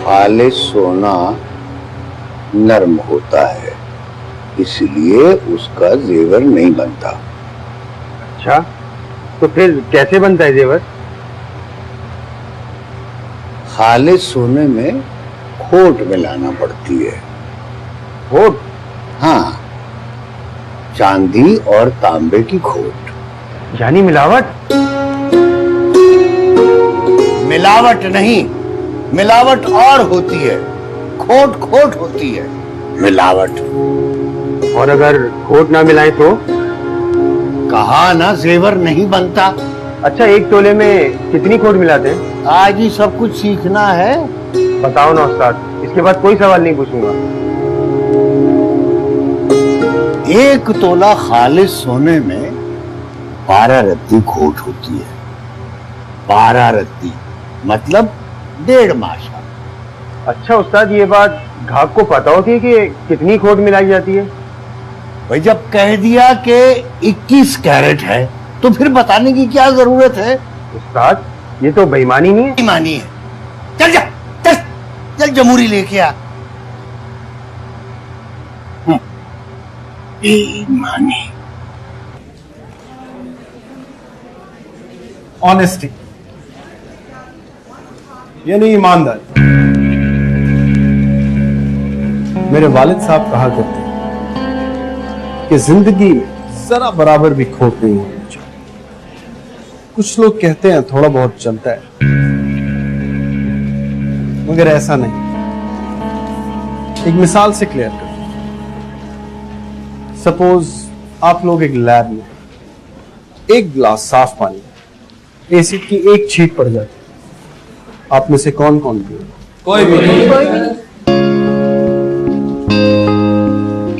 खालिस सोना नर्म होता है, इसलिए उसका जेवर नहीं बनता। अच्छा, तो फिर कैसे बनता है जेवर? खालिस सोने में खोट मिलाना पड़ती है। खोट? हाँ, चांदी और तांबे की खोट। यानी मिलावट? मिलावट नहीं, मिलावट और होती है, खोट खोट होती है, मिलावट। और अगर खोट ना मिलाए तो? कहा ना जेवर नहीं बनता। अच्छा, 1 तोले में कितनी खोट मिलाते हैं? आज ही सब कुछ सीखना है। बताओ ना उस्ताद, इसके बाद कोई सवाल नहीं पूछूंगा। 1 तोला खालिस सोने में 12 रत्ती खोट होती है। 12 रत्ती मतलब 1.5 माशा। अच्छा उस्ताद, ये बात ग्राहक को पता होती है कि कितनी खोट मिलाई जाती है? भाई जब कह दिया कि 21 कैरेट है तो फिर बताने की क्या जरूरत है? उस्ताद, ये तो बेईमानी नहीं है? बेईमानी है। चल जा, चल चल जमूरी लेके आ। बेईमानी। ऑनेस्टी यानी ईमानदारी। मेरे वालिद साहब कहा करते हैं कि जिंदगी में जरा बराबर भी खोट नहीं होनी चाहिए। कुछ लोग कहते हैं थोड़ा बहुत चलता है, मगर ऐसा नहीं। एक मिसाल से क्लियर कर। सपोज आप लोग एक लैब में, एक गिलास साफ पानी, एसिड की एक छींट पड़ जाती, आप में से कौन कौन पिए? कोई भी नहीं।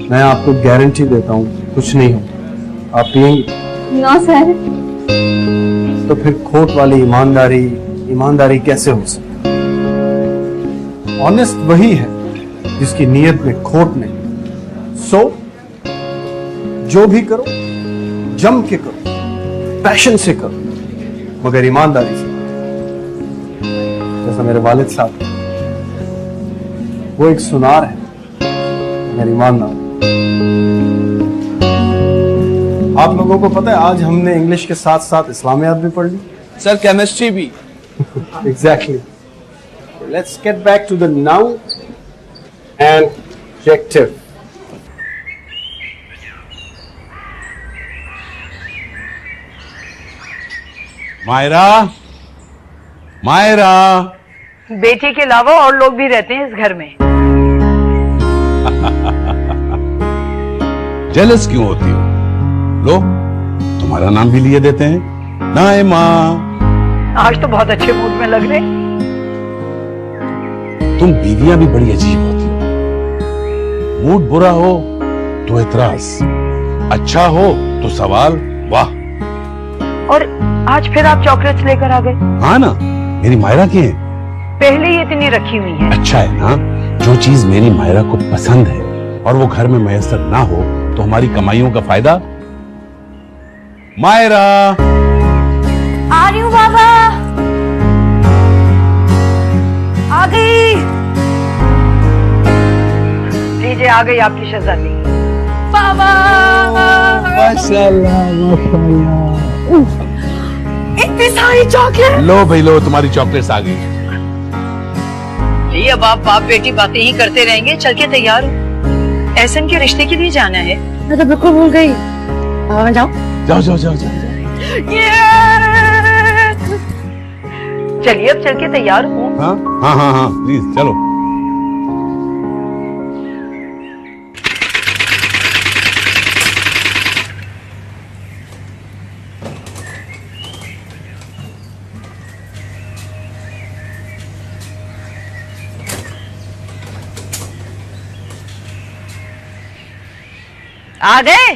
मैं आपको गारंटी देता हूं कुछ नहीं होगा। आप पिएंगे? ना सर। तो फिर खोट वाली ईमानदारी कैसे हो सकती? ऑनेस्ट वही है जिसकी नीयत में खोट नहीं। सो जो भी करो जम के करो, पैशन से करो, मगर ईमानदारी से। जैसा मेरे वालिद साहब, वो एक सुनार है मगर ईमानदार। आप लोगों को पता है आज हमने इंग्लिश के साथ साथ इस्लामियात भी पढ़ ली। सर केमिस्ट्री भी। Exactly. Let's get back to the noun and adjective. Maira, Maira. बेटी के अलावा और लोग भी रहते हैं इस घर में। जेलस क्यों होती हो? लो, तुम्हारा नाम भी लिए देते हैं, नाइमा। आज तो बहुत अच्छे मूड में लग रहे। तुम बीवियां भी बड़ी अजीब होती हो। मूड बुरा हो तो एतराज, अच्छा हो तो सवाल, वाह। और आज फिर आप चॉकलेट्स लेकर आ गए? हाँ ना, मेरी मायरा की है। पहले ही इतनी रखी हुई है। अच्छा है ना, जो चीज मेरी मायरा को पसंद है और वो घर में मैसर ना हो तो हमारी कमाइयों का फायदा। मायरा, आ रही हूँ बाबा। आ गई। लीजिए, आ गई आपकी शहजादी। बाबा माशाल्लाह माशाल्लाह। इतनी सारी चॉकलेट। लो भाई लो, तुम्हारी चॉकलेट्स आ गई। जी, अब आप बाप बेटी बातें ही करते रहेंगे। चल के तैयार हो, एहसन के रिश्ते के लिए जाना है। मैं तो बिल्कुल भूल गई। बाबा जाओ जाओ जाओ जाओ जाओ। चलिए, अब चल के तैयार हूँ। हाँ हाँ हाँ हाँ, प्लीज चलो। आ गए?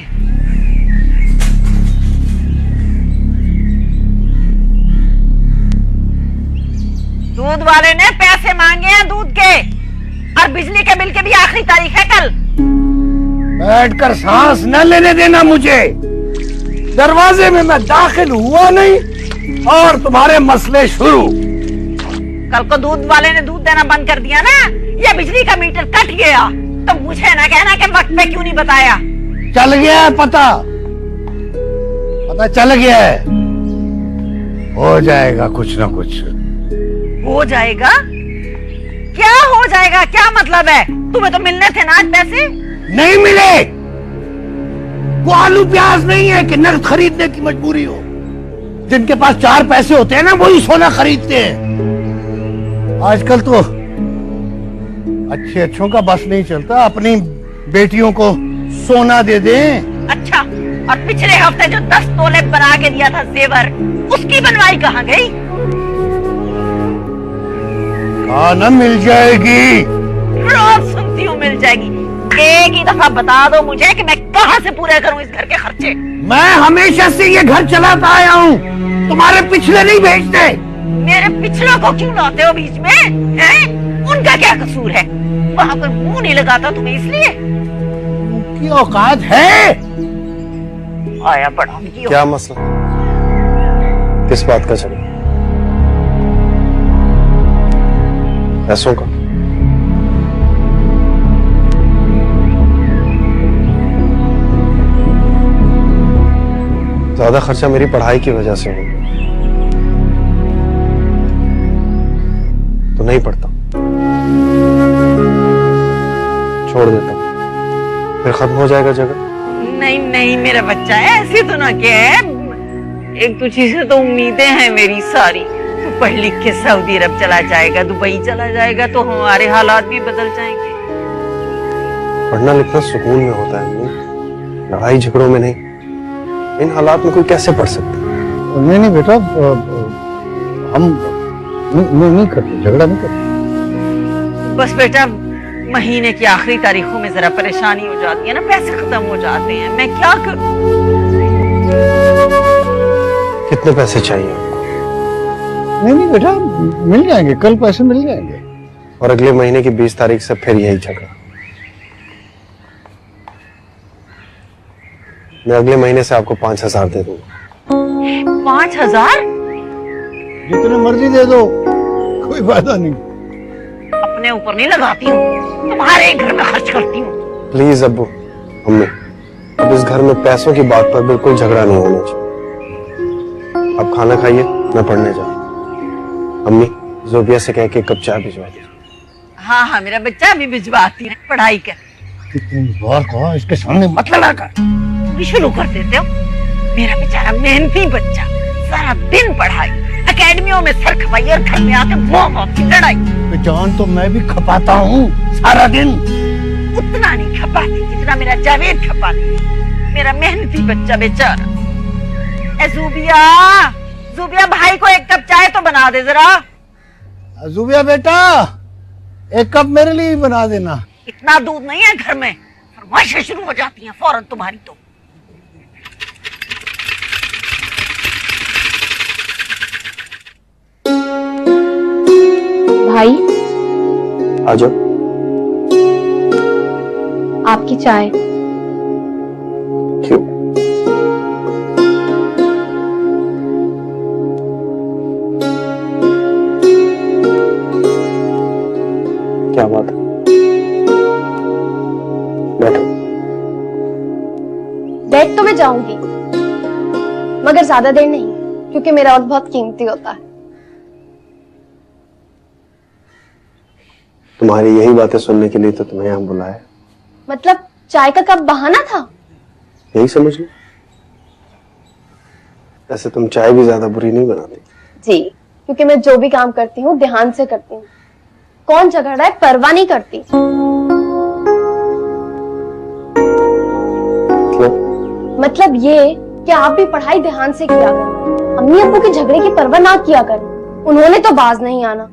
दूध वाले ने पैसे मांगे हैं दूध के, और बिजली के बिल के भी आखिरी तारीख है कल। बैठकर सांस न लेने देना मुझे। दरवाजे में मैं दाखिल हुआ नहीं और तुम्हारे मसले शुरू। कल को दूध वाले ने दूध देना बंद कर दिया ना, या बिजली का मीटर कट गया, तो मुझे ना कहना कि वक्त पे क्यों नहीं बताया। चल गया है पता चल गया है। हो जाएगा कुछ ना कुछ। हो जाएगा? क्या हो जाएगा? क्या मतलब है? तुम्हें तो मिलने थे ना आज पैसे। नहीं मिले। वो आलू प्याज नहीं है कि नकद खरीदने की मजबूरी हो। जिनके पास 4 पैसे होते हैं ना, वही सोना खरीदते हैं। आजकल तो अच्छों का बस नहीं चलता। अपनी बेटियों को सोना दे दें। अच्छा, और पिछले हफ्ते जो 10 तोले बना के दिया था जेवर, उसकी बनवाई कहाँ गई? कहा ना मिल जाएगी। रोज सुनती हूँ मिल जाएगी। एक ही दफा बता दो मुझे कि मैं कहाँ से पूरे करूँ इस घर के खर्चे। मैं हमेशा से ये घर चलाता आया हूँ, तुम्हारे पिछले नहीं भेजते। मेरे पिछलों को क्यों लाते हो बीच में? हैं? उनका क्या कसूर है? वहाँ कोई मुंह नहीं लगाता तुम्हें इसलिए? उनकी औकात है। आया पड़ा उनकी क्या मसला? किस बात का झगड़ा? पैसों का? ज्यादा खर्चा मेरी पढ़ाई की वजह से हो, तो नहीं पढ़ता, छोड़ देता हूं, फिर खत्म हो जाएगा झगड़ा। नहीं नहीं मेरा बच्चा है, ऐसी तो ना क्या है। एक तुझी से तो उम्मीदें हैं मेरी सारी। तू पढ़ लिख के सऊदी अरब चला जाएगा, दुबई चला जाएगा, तो हमारे हालात भी बदल जाएंगे। पढ़ना लिखना सुकून में होता है, लड़ाई झगड़ों में नहीं। इन हालात में कोई कैसे पढ़ सकता? नहीं बेटा, हम नहीं करते, झगड़ा नहीं करते। बस बेटा, महीने की आखिरी तारीखों में जरा परेशानी हो जाती है ना, पैसे खत्म हो जाते हैं, मैं क्या करूं? कितने पैसे चाहिए आपको? नहीं बेटा, मिल जाएंगे, कल पैसे मिल जाएंगे। और अगले महीने की 20 तारीख से फिर यही झगड़ा। मैं अगले महीने से आपको 5,000 दे दूंगा। 5,000? जितने मर्जी दे दो, कोई फायदा नहीं। अपने ऊपर नहीं लगाती हूँ, तुम्हारे घर में खर्च करती हूँ। प्लीज अब्बू, अम्मी, अब इस घर में पैसों की बात पर बिल्कुल झगड़ा नहीं होना चाहिए। आप खाना खाइए, मैं पढ़ने जाऊँ। अम्मी, जोबिया से कह के 1 कप चाय भिजवा दीजिए। हाँ हाँ, मेरा बच्चा अभी भिजवाती है, पढ़ाई कर। कितनी बार कहा इसके सामने मत लड़ा कर। भी शुरू कर देते हो। मेरा बेचारा मेहनती बच्चा, सारा दिन पढ़ाई, एकेडमियों में सर खपाई, और घर में आके मौत की लड़ाई। जान तो मैं भी खपाता हूँ सारा दिन। उतना नहीं खपाती जितना मेरा जावेद खपाती। मेरा मेहनती बच्चा बेचारा। ज़ुबिया भाई को 1 कप चाय तो बना दे जरा। ज़ुबिया बेटा, 1 कप मेरे लिए बना देना। इतना दूध नहीं है घर में, फरमाइशें शुरू हो जाती हैं फौरन तुम्हारी तो। भाई आ जाओ। आपकी चाय। क्यों? क्या बात है? बैठो। बैठ तो मैं जाऊंगी, मगर ज्यादा देर नहीं, क्योंकि मेरा वक्त बहुत कीमती होता है। तुम्हारी यही बातें सुनने के लिए तो तुम्हें यहाँ बुलाया। मतलब चाय का कप बहाना था? यही समझ लो। ऐसे तुम चाय भी ज्यादा बुरी नहीं बनाती। जी, क्योंकि मैं जो भी काम करती हूँ ध्यान से करती हूँ। कौन झगड़ रहा है परवाह नहीं करती। मतलब ये कि आप भी पढ़ाई ध्यान से किया करें, अम्मी अब्बू के झगड़े की परवाह ना किया करें। उन्होंने तो बाज नहीं आना,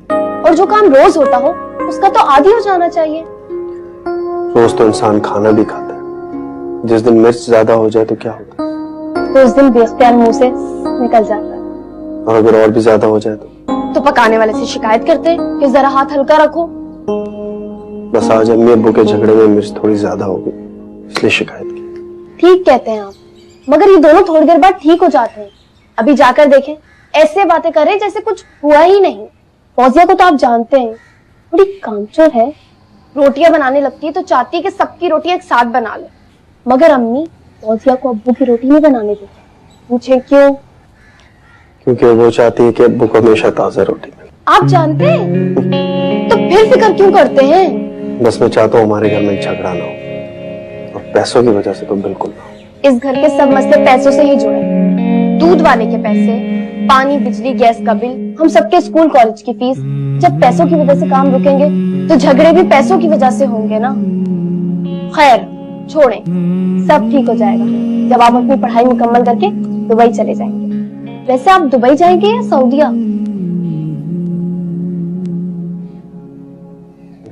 और जो काम रोज होता हो उसका तो आदी हो जाना चाहिए। रोज तो इंसान खाना भी खाता है, जिस दिन मिर्च ज्यादा हो जाए तो क्या होता है? तो उस दिन बेख्तियार मुंह से निकल जाता है। और अगर और भी ज्यादा हो जाए तो पकाने वाले से शिकायत करते कि जरा हाथ हल्का रखो। बस आज अम्मी अब्बू के झगड़े में मिर्च थोड़ी ज्यादा हो गई, इसलिए शिकायत की। ठीक कहते हैं आप, मगर ये दोनों थोड़ी देर बाद ठीक हो जाते हैं। अभी जाकर देखें, ऐसे बातें कर रहे जैसे कुछ हुआ ही नहीं। फौजिया को तो आप जानते हैं, थोड़ी कामचोर है, रोटियां बनाने लगती है तो चाहती है कि सबकी रोटियां एक साथ बना ले, मगर अम्मी फौजिया को अब्बू की रोटी नहीं बनाने देती। पूछे क्यों? क्योंकि वो चाहती है कि अब्बू को हमेशा ताजा रोटी मिले। आप जानते हैं तो फिर फिक्र क्यों करते हैं? बस मैं चाहता हूँ हमारे घर में झगड़ा ना हो, और पैसों की वजह से तो बिल्कुल ना हो। इस घर के सब मसले पैसों से ही जुड़े, दूध वाले के पैसे, पानी बिजली गैस का बिल, हम सबके स्कूल कॉलेज की फीस। जब पैसों की वजह से काम रुकेंगे तो झगड़े भी पैसों की वजह से होंगे ना। खैर छोड़ें, सब ठीक हो जाएगा जब आप अपनी पढ़ाई मुकम्मल करके दुबई चले जाएंगे। वैसे आप दुबई जाएंगे या सऊदीया?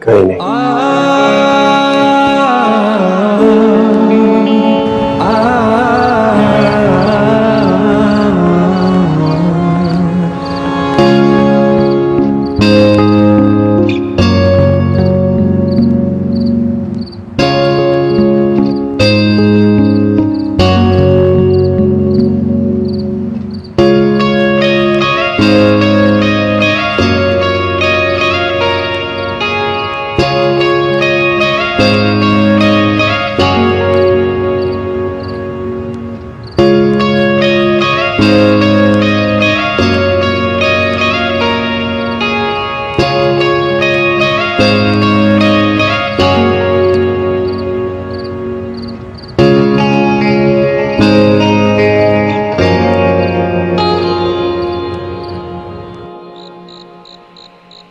कहीं नहीं।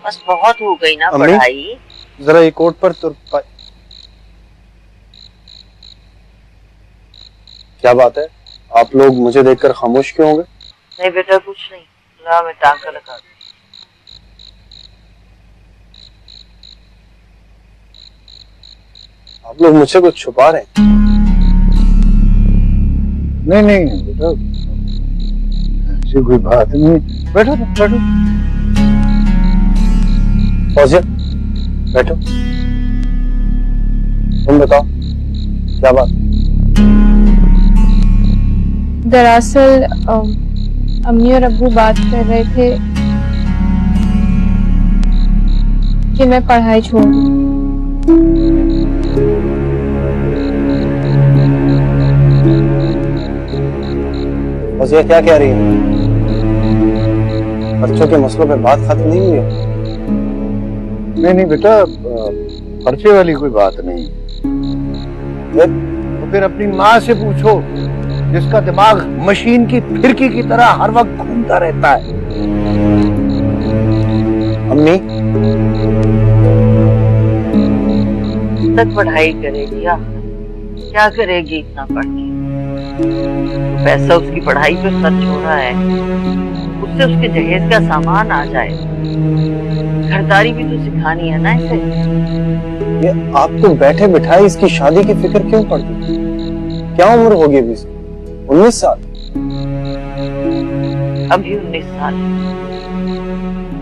बस बहुत हो गई ना अम्मी? पढ़ाई। जरा ये कोट पर तुर क्या बात है, आप लोग मुझे देखकर खामोश क्यों हो गए? नहीं बेटा कुछ नहीं, ला मैं टांका लगा दूं। आप लोग मुझसे कुछ छुपा रहे हैं? नहीं नहीं बेटा, ऐसी कोई बात नहीं। बैठो बैठो। फौजिया बैठो, तुम बताओ क्या बात? दरअसल अम्मी और अब्बू बात कर रहे थे कि मैं पढ़ाई छोड़ दूं। फौजिया क्या कह रही है? बच्चों के मसलों पे बात खत्म नहीं हुई है? नहीं नहीं बेटा, खर्चे वाली कोई बात नहीं। तो फिर अपनी माँ से पूछो, जिसका दिमाग मशीन की फिरकी की तरह हर वक्त घूमता रहता है। अम्मी तक पढ़ाई करेगी या क्या करेगी इतना पढ़ के? पैसा उसकी पढ़ाई पे खर्च हो रहा है, उससे उसके जहेज का सामान आ जाए। खरीदारी भी तो सिखानी है ना इसे। ये आपको बैठे बिठाए इसकी शादी की फिक्र क्यों पड़ती? क्या उम्र होगी अभी इसकी? 19 साल। अभी 19 साल।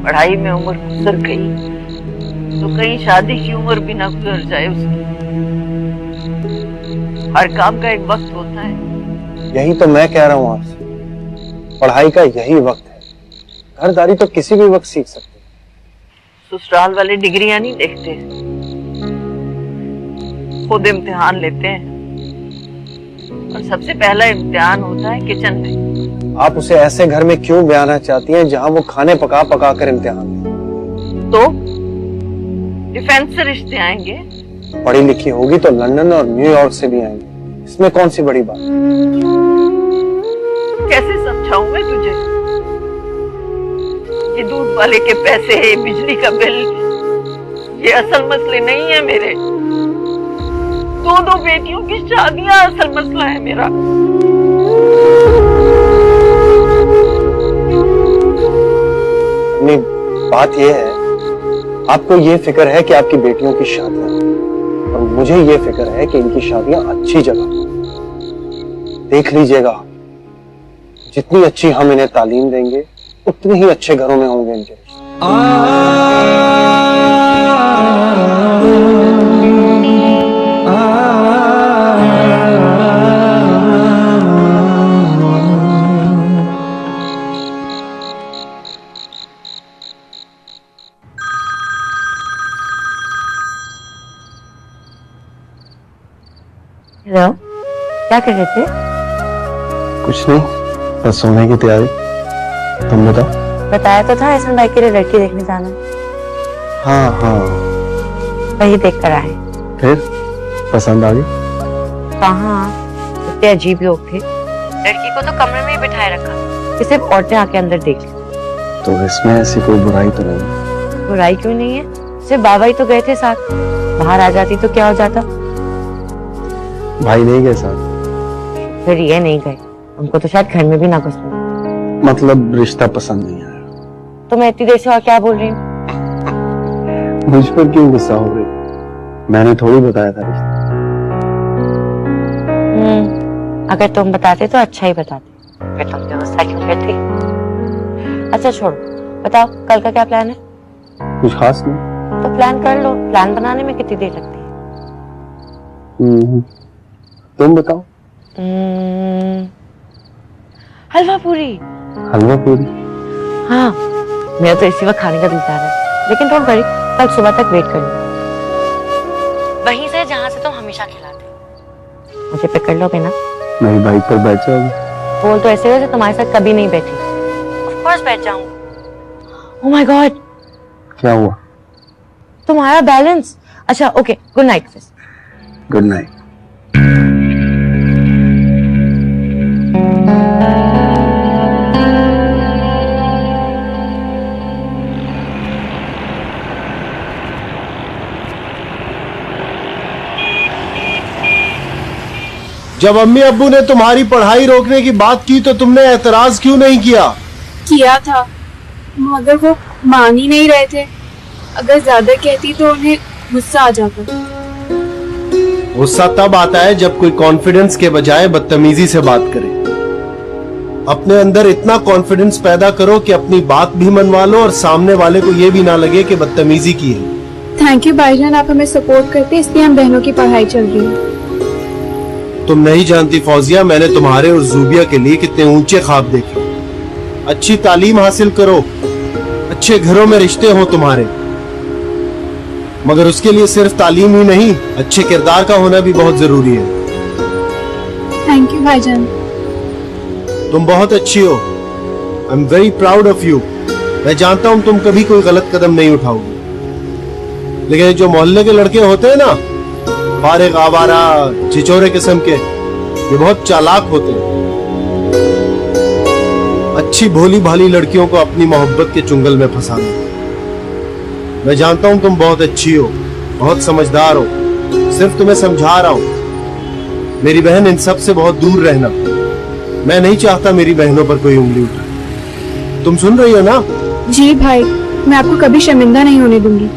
पढ़ाई में उम्र गुजर गई तो कहीं शादी की उम्र भी ना गुजर जाए उसकी। हर काम का एक वक्त होता है। यही तो मैं कह रहा हूँ आपसे, पढ़ाई का यही वक्त है। घरदारी तो किसी भी वक्त सीख सकते। ससुराल वाले डिग्रियां नहीं देखते, खुद इम्तिहान लेते हैं, और सबसे पहला इम्तिहान होता है किचन में। आप उसे ऐसे घर में क्यों ब्याहना चाहती हैं जहां वो खाने पका पका कर इम्तिहान दे? तो डिफेंस से रिश्ते आएंगे। पढ़ी लिखी होगी तो लंदन और न्यूयॉर्क से भी आएंगे, इसमें कौन सी बड़ी बात? कैसे समझाऊं मैं तुझे? ये दूध वाले के पैसे, बिजली का बिल, ये असल मसले नहीं है मेरे। दो बेटियों की शादियां असल मसला है मेरा। नहीं, बात यह है, आपको ये फिक्र है कि आपकी बेटियों की शादियां, और मुझे ये फिक्र है कि इनकी शादियां अच्छी जगह। देख लीजिएगा, जितनी अच्छी हम इन्हें तालीम देंगे उतने ही अच्छे घरों में होंगे इनके। हेलो, क्या कर रहे थे? कुछ नहीं, बस सोने की तैयारी। तुम बताओ। बताया तो था एहसन भाई के लिए लड़की देखने जाना है। हाँ हाँ, वही देख कर आए। फिर पसंद आ गई? कहाँ, इतने अजीब लोग थे। लड़की को तो कमरे में ही बिठाए रखा कि सिर्फ औरतें आके अंदर देख लें। तो इसमें ऐसी कोई बुराई तो नहीं? बुराई क्यों नहीं है, सिर्फ बाबा ही तो गए थे साथ। बाहर आ जाती तो क्या हो जाता? भाई नहीं गए साथ? फिर ये नहीं गए, हमको तो शायद घर में भी ना घुसने। मतलब रिश्ता पसंद नहीं आया? तो मैं इतनी देर से और क्या बोल रही हूँ? मुझ पर क्यों गुस्सा हो रही? मैंने थोड़ी बताया था रिश्ता। अगर तुम बताते तो अच्छा ही बताते, फिर तुम गुस्सा क्यों करती? अच्छा छोड़ो, बताओ कल का क्या प्लान है? कुछ खास नहीं। तो प्लान कर लो, प्लान बनाने में कितनी देर लगती है? तुम बताओ। हलवा पूरी। हलवा पूरी? हाँ, मेरा तो इसी वक्त खाने का दिल चाह रहा है, लेकिन डोंट वरी, कल सुबह तक वेट कर लो। वहीं से जहाँ से तुम हमेशा खिलाते। मुझे पिक कर लोगे ना? मेरी बाइक पर बैठ जाओगे? बोल तो ऐसे वैसे तुम्हारे साथ कभी नहीं बैठी। ऑफ कोर्स बैठ जाऊंगी। ओह माय गॉड, क्या हुआ? तुम्हारा बैलेंस। अच्छा okay, good night. Good night. जब अम्मी अब्बू ने तुम्हारी पढ़ाई रोकने की बात की तो तुमने एतराज क्यों नहीं किया? किया था, मगर वो मान ही नहीं रहे थे। अगर ज्यादा कहती तो उन्हें गुस्सा आ जाता। गुस्सा तब आता है जब कोई कॉन्फिडेंस के बजाय बदतमीजी से बात करे। अपने अंदर इतना कॉन्फिडेंस पैदा करो कि अपनी बात भी मनवा लो और सामने वाले को ये भी ना लगे कि बदतमीजी की है। थैंक यू भाईजान, आप हमें सपोर्ट करते, इसलिए हम बहनों की पढ़ाई चल रही है। तुम नहीं जानती फौजिया, मैंने तुम्हारे और जूबिया के लिए कितने ऊंचे ख्वाब देखे। अच्छी तालीम हासिल करो, अच्छे घरों में रिश्ते हो तुम्हारे, मगर उसके लिए सिर्फ तालीम ही नहीं, अच्छे किरदार का होना भी बहुत जरूरी है। थैंक यू भाईजान। तुम बहुत अच्छी हो। I am very proud of you. मैं जानता हूं तुम कभी कोई गलत कदम नहीं उठाओगे, लेकिन जो मोहल्ले के लड़के होते हैं ना, फारिग आवारा छिछोरे किस्म के, ये बहुत चालाक होते हैं। अच्छी भोली भाली लड़कियों को अपनी मोहब्बत के चुंगल में फंसाना। मैं जानता हूं तुम बहुत अच्छी हो, बहुत समझदार हो, सिर्फ तुम्हें समझा रहा हूं। मेरी बहन, इन सब से बहुत दूर रहना। मैं नहीं चाहता मेरी बहनों पर कोई उंगली उठाए। तुम सुन रही हो ना? जी भाई, मैं आपको कभी शर्मिंदा नहीं होने दूंगी।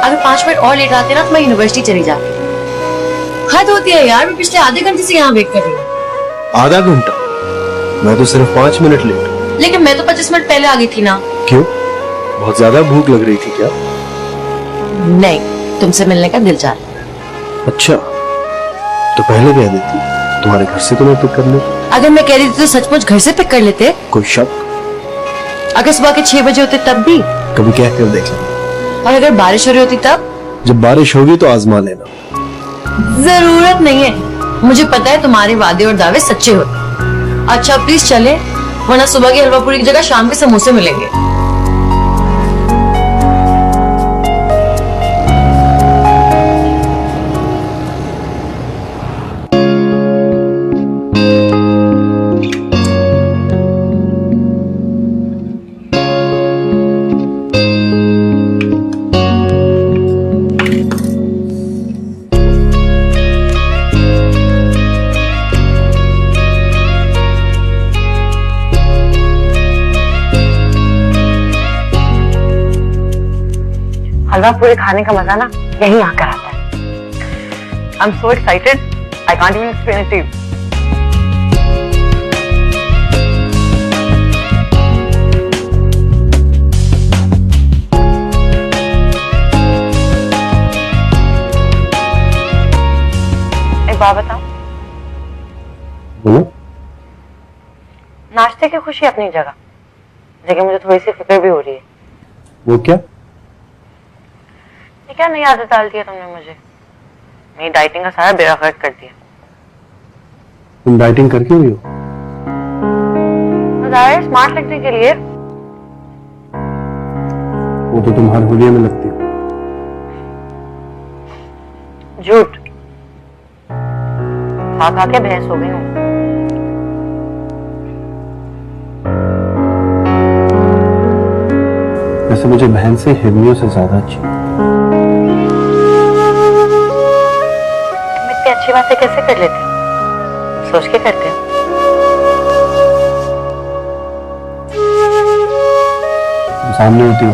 अगर 5 मिनट और लेट आते ना तो मैं यूनिवर्सिटी चली जाती। हद होती है यार, मैं पिछले आधे घंटे से यहाँ वेट कर रही हूँ। आधा घंटा? मैं तो सिर्फ 5 मिनट लेट। लेकिन मैं तो 25 मिनट पहले आ गई थी ना। क्यों? बहुत ज्यादा भूख लग रही थी क्या? नहीं, तुमसे मिलने का दिल चाह रहा। अच्छा, तो पहले कह देती, तुम्हारे घर से तुम्हें पिक कर ले। अगर मैं कह रही थी तो सचमुच घर से पिक कर लेते। कोई शक? अगर सुबह के 6 बजे होते तब भी? कभी कह कर देख लेना। और अगर बारिश हो रही होती तब? जब बारिश होगी तो आजमा लेना। जरूरत नहीं है, मुझे पता है तुम्हारे वादे और दावे सच्चे होते। अच्छा प्लीज चले, वरना सुबह की हलवा पूरी की जगह शाम के समोसे मिलेंगे। हलवा पूरी खाने का मजा ना यहीं आकर आता है। I am so excited, I can't even explain it to you. बोलो। नाश्ते की खुशी अपनी जगह, लेकिन मुझे थोड़ी सी फिक्र भी हो रही है। वो क्या? ये क्या नई आदत डाल दी है तुमने मुझे? मेरी डाइटिंग का सारा बेड़ा गर्क कर दिया। तुम डाइटिंग करके हुई हो? स्मार्ट लगने के लिए। वो तो तुम हर हुलिये में लगती हो। झूठ। खा खा के भैंस हो गई हूँ। वैसे मुझे बहन से हिरनियों से ज्यादा अच्छी। तुम इतनी अच्छी बातें कैसे कर लेते हो? सोच के करते हो? तुम सामने होती हो,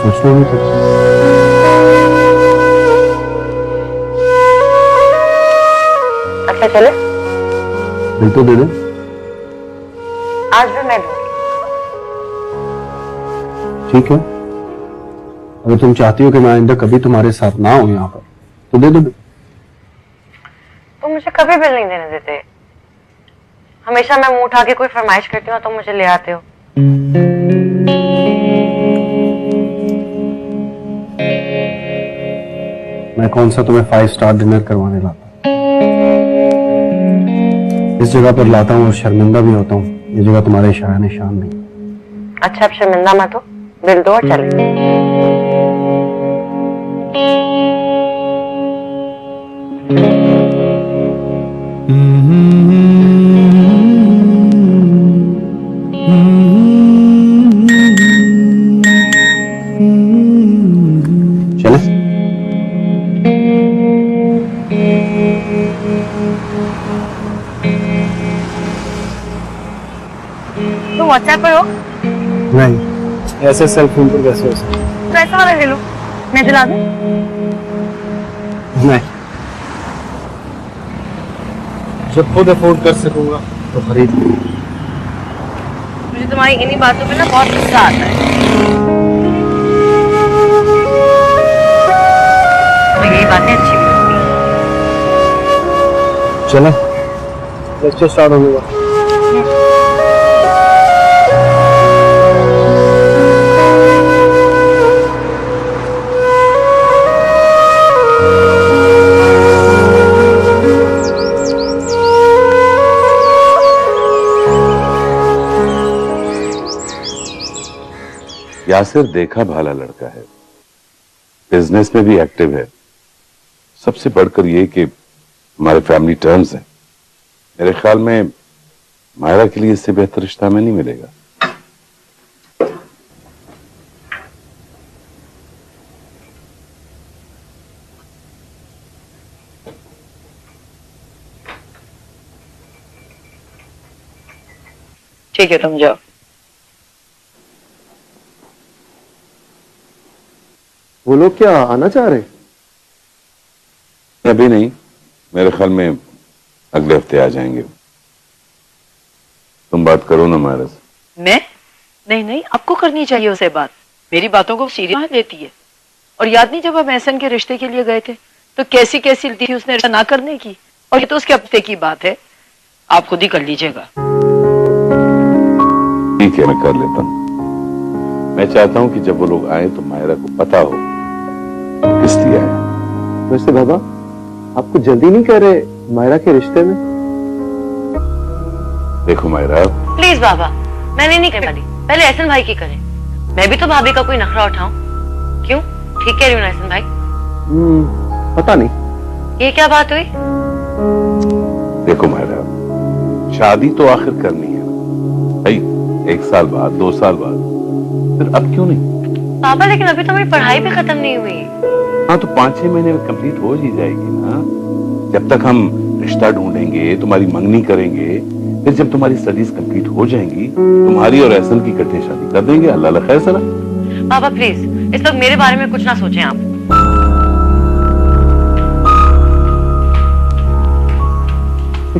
सोच लो नहीं तो। अच्छा चले? बिल तो दे दे। आज भी मैं दूंगी। ठीक है, अगर तुम चाहती हो कि मैं आइंदा कभी तुम्हारे साथ ना हूं यहाँ पर तो दे दो। तुम मुझे कभी बिल नहीं देने देते। हमेशा मैं मुंह उठा के कोई फरमाइश करती हूँ तो मुझे ले आते हो। मैं कौन सा तुम्हें 5 स्टार डिनर करवाने लाता हूँ? इस जगह पर लाता हूँ और शर्मिंदा भी होता हूँ। ये जगह तुम्हारे शान निशान नहीं। अच्छा अब शर्मिंदा मत हो, बिल दो और चले। चले? तुम व्हाट्सएप पर हो? नहीं, ऐसे सेल फोन पर कैसे हो सकता? तो ऐसा वाला ले लो, मैं दिला दूं। नहीं, जब खुद अफोर्ड कर सकूंगा तो खरीद लूंगा। मुझे तुम्हारी इन्हीं बातों पे ना बहुत गुस्सा आता है। तो यही बातें अच्छी भी लगती हैं। चले, लेक्चर स्टार्ट हो गया। यासिर देखा भाला लड़का है, बिजनेस में भी एक्टिव है। सबसे बढ़कर ये कि हमारे फैमिली टर्म्स हैं। मेरे ख्याल में मायरा के लिए इससे बेहतर रिश्ता हमें नहीं मिलेगा। ठीक है तुम जाओ। वो लोग क्या आना चाह रहे? अभी नहीं, मेरे ख्याल में अगले हफ्ते आ जाएंगे। तुम बात करो ना मायरा से। मैं? नहीं नहीं, आपको करनी चाहिए उसे बात। मेरी बातों को सीरियस लेती है। और याद नहीं जब हम एहसन के रिश्ते के लिए गए थे तो कैसी कैसी थी उसने ना करने की, और ये तो उसके हफ्ते की बात है। आप खुद ही कर लीजिएगा। ठीक है, मैं कर लेता हूँ। मैं चाहता हूँ कि जब वो लोग आए तो मायरा को पता हो किस लिए आए। वैसे बाबा, आपको जल्दी नहीं कर रहे मायरा के रिश्ते में? देखो मायरा, प्लीज बाबा, मैंने नहीं करने वाली, पहले एहसन भाई की करें। मैं भी तो भाभी का कोई नखरा उठाऊं। क्यों, ठीक कह रही हूँ ना एहसन भाई? पता नहीं। ये क्या बात हुई? देखो मायरा, शादी तो आखिर करनी है भाई, 1 साल बाद, 2 साल बाद, फिर अब क्यों नहीं? पापा लेकिन अभी तो मेरी पढ़ाई भी खत्म नहीं हुई। हाँ तो 5-6 महीने में कंप्लीट हो ही जाएगी ना। जब तक हम रिश्ता ढूंढेंगे, तुम्हारी मंगनी करेंगे, फिर जब तुम्हारी स्टडीज कंप्लीट हो जाएंगी, तुम्हारी और एहसन की इकट्ठे शादी कर देंगे। अल्लाह खैर सला। पापा प्लीज इस वक्त मेरे बारे में कुछ ना सोचें आप।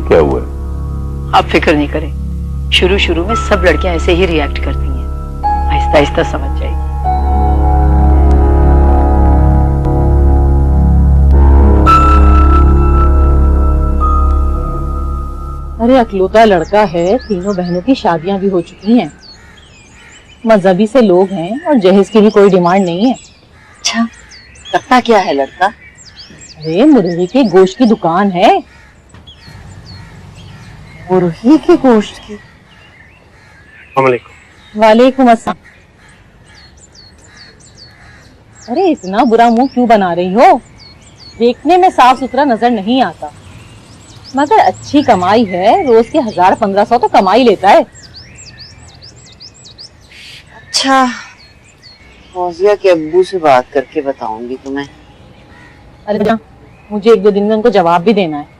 क्या हुआ है? आप फिक्र नहीं करें, शुरू शुरू में सब लड़कियां ऐसे ही रिएक्ट करती हैं, आहिस्ता आहिस्ता समझ जाएगी। अरे अकलौता लड़का है, तीनों बहनों की शादियां भी हो चुकी हैं, मजहबी से लोग हैं और जहेज की भी कोई डिमांड नहीं है। अच्छा, करता क्या है लड़का? अरे मुर्गी के गोश्त की दुकान है। मुर्गी के गोश्त की? वालेकुम अस्सलाम। अरे इतना बुरा मुंह क्यों बना रही हो? देखने में साफ सुथरा नजर नहीं आता, मगर अच्छी कमाई है, रोज के 1000-1500 तो कमाई लेता है। अच्छा, फौजिया के अब्बू से बात करके बताऊंगी तुम्हें। अरे ना, मुझे 1-2 दिन में उनको जवाब भी देना है।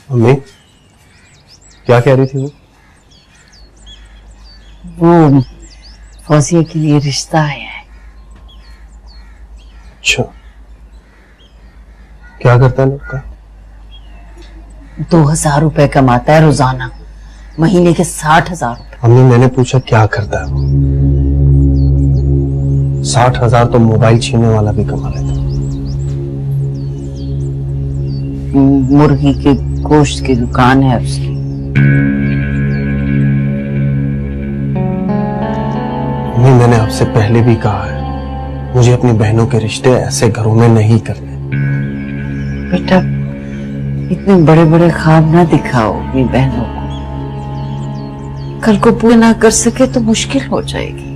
मम्मी क्या कह रही थी वो फौजिया के लिए रिश्ता आया है। अच्छा, क्या करता है लड़का? 2000 रुपए कमाता है रोजाना, महीने के 60,000 रुपए। मम्मी मैंने पूछा क्या करता है वो? 60,000 तो मोबाइल छीनने वाला भी कमा लेता। मुर्गी के गोश्त की दुकान है उसकी। मम्मी मैंने आपसे पहले भी कहा है, मुझे अपनी बहनों के रिश्ते ऐसे घरों में नहीं करने। बेटा, इतने बड़े बड़े ख्वाब ना दिखाओ अपनी बहनों को, कल को पूरे ना कर सके तो मुश्किल हो जाएगी।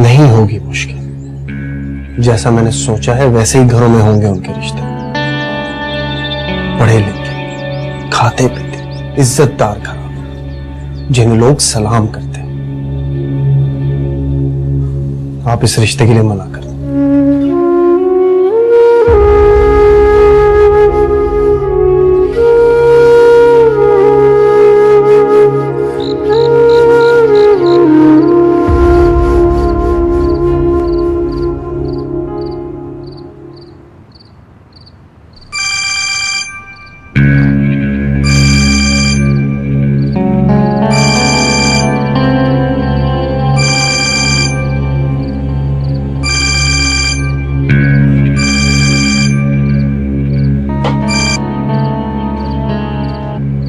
नहीं होगी मुश्किल, जैसा मैंने सोचा है वैसे ही घरों में होंगे उनके रिश्ते। पढ़े लिखे, खाते पीते, इज्जतदार घर, जिन्हें लोग सलाम करते हैं। आप इस रिश्ते के लिए मना कर।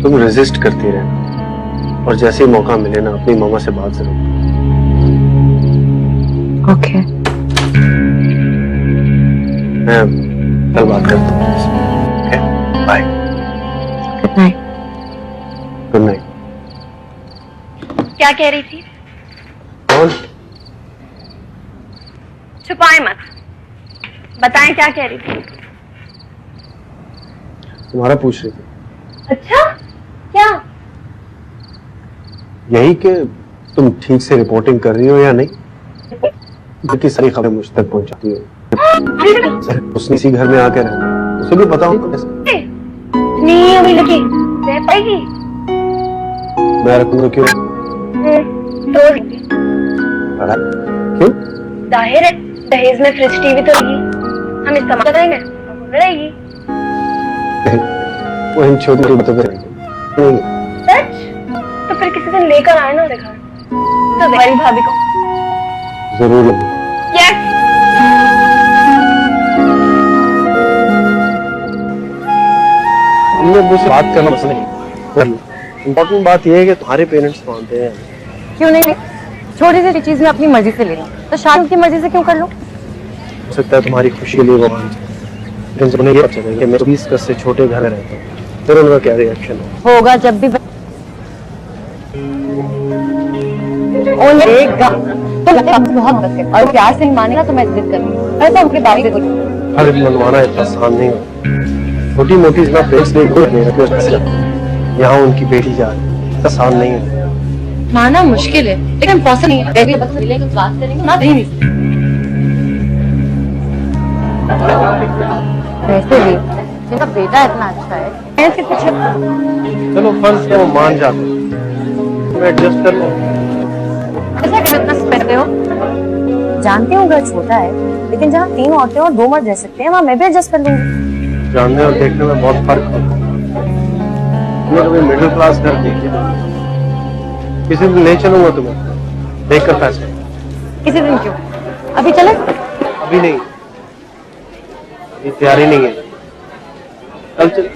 तुम रेजिस्ट करती रहना और जैसे ही मौका मिले ना अपनी मामा से बात जरूर। ओके। मैं कल बात करता हूँ। Okay, bye. Good night. Good night. क्या कह रही थी? कौन? छुपाए मत, बताएं क्या कह रही थी? तुम्हारा पूछ रही थी। अच्छा, क्या? यही कि तुम ठीक से रिपोर्टिंग कर रही हो या नहीं, बाकी सारी खबरें मुझ तक पहुंचाती हो। उसने इसी घर में आके रहना, उसे भी पता होगा कैसे। नहीं अभी लगी रह पाएगी। मैं रखूंगा क्यों? क्यों? जाहिर है दहेज में फ्रिज टीवी तो रहेगी, हम इस्तेमाल करेंगे तो रहेगी। वो इन छोटी छोटी बातों पे नहीं। सच? तो फिर किसी दिन लेकर आए ना दिखा तो हमारी भाभी को। जरूर। यस। मुझसे बात करना पसंद नहीं। इम्पोर्टेंट बात यह है कि तुम्हारे पेरेंट्स मानते हैं। क्यों नहीं? छोटी सी चीज में अपनी मर्जी से ले लो, तो शादी उनकी मर्जी से क्यों कर लो? हो सकता है तुम्हारी खुशी के लिए वो मान जाए, लेकिन उन्हें ये पता चले कि मैं 20 गज से छोटे घर में रहता हूँ, फिर उनका क्या रिएक्शन होगा? जब भी बहुत और प्यार से नहीं मानेगा तो मैं जिद करूंगी, ऐसा उनके बात से हर मनवाना इतना आसान नहीं होता। छोटी मोटी इतना फेस यहाँ उनकी बेटी जा रही, आसान नहीं है। माना मुश्किल है लेकिन पॉसिबल नहीं है। बस मिलेंगे तो बात करेंगे ना। वैसे भी जिनका बेटा इतना अच्छा है इसके पीछे। चलो फर्ज है वो मान जाते, मैं एडजस्ट कर लूं। ऐसा क्यों इतना सोचते हो? जानती हूँ घर छोटा है, लेकिन जहाँ 3 औरतें और 2 मर्द रह सकते हैं वहाँ मैं भी एडजस्ट कर लूंगी। जानने और देखने में बहुत फर्क होता है। कभी मिडिल क्लास घर देखिए, किसी दिन ले चलूंगा तुम्हें, देखकर फैसला। किसी दिन क्यों? अभी चले? अभी नहीं, अभी तैयारी नहीं है, कल चले।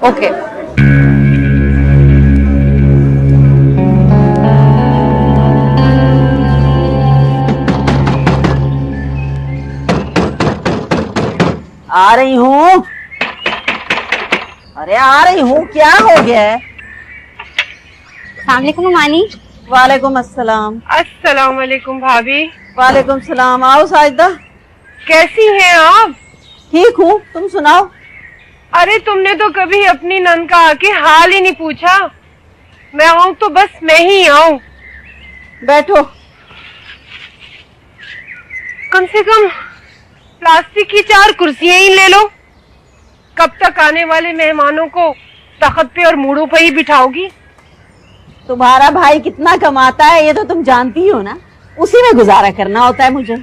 ओके। आ रही हूँ। अरे आ रही हूँ, क्या हो गया है? अस्सलामुअलैकुम मानी। वालेकुम अस्सलाम। अस्सलाम वालेकुम भाभी। वालेकुम सलाम। आओ साजिदा। कैसी हैं आप? ठीक हूँ, तुम सुनाओ। अरे तुमने तो कभी अपनी नंद का आके हाल ही नहीं पूछा। मैं आऊँ तो बस मैं ही आऊँ। बैठो। कम से कम प्लास्टिक की 4 कुर्सियां ही ले लो। कब तक आने वाले मेहमानों को तख्त पे और मूड़ों पे ही बिठाओगी? तुम्हारा भाई कितना कमाता है ये तो तुम जानती हो ना, उसी में गुजारा करना होता है मुझे।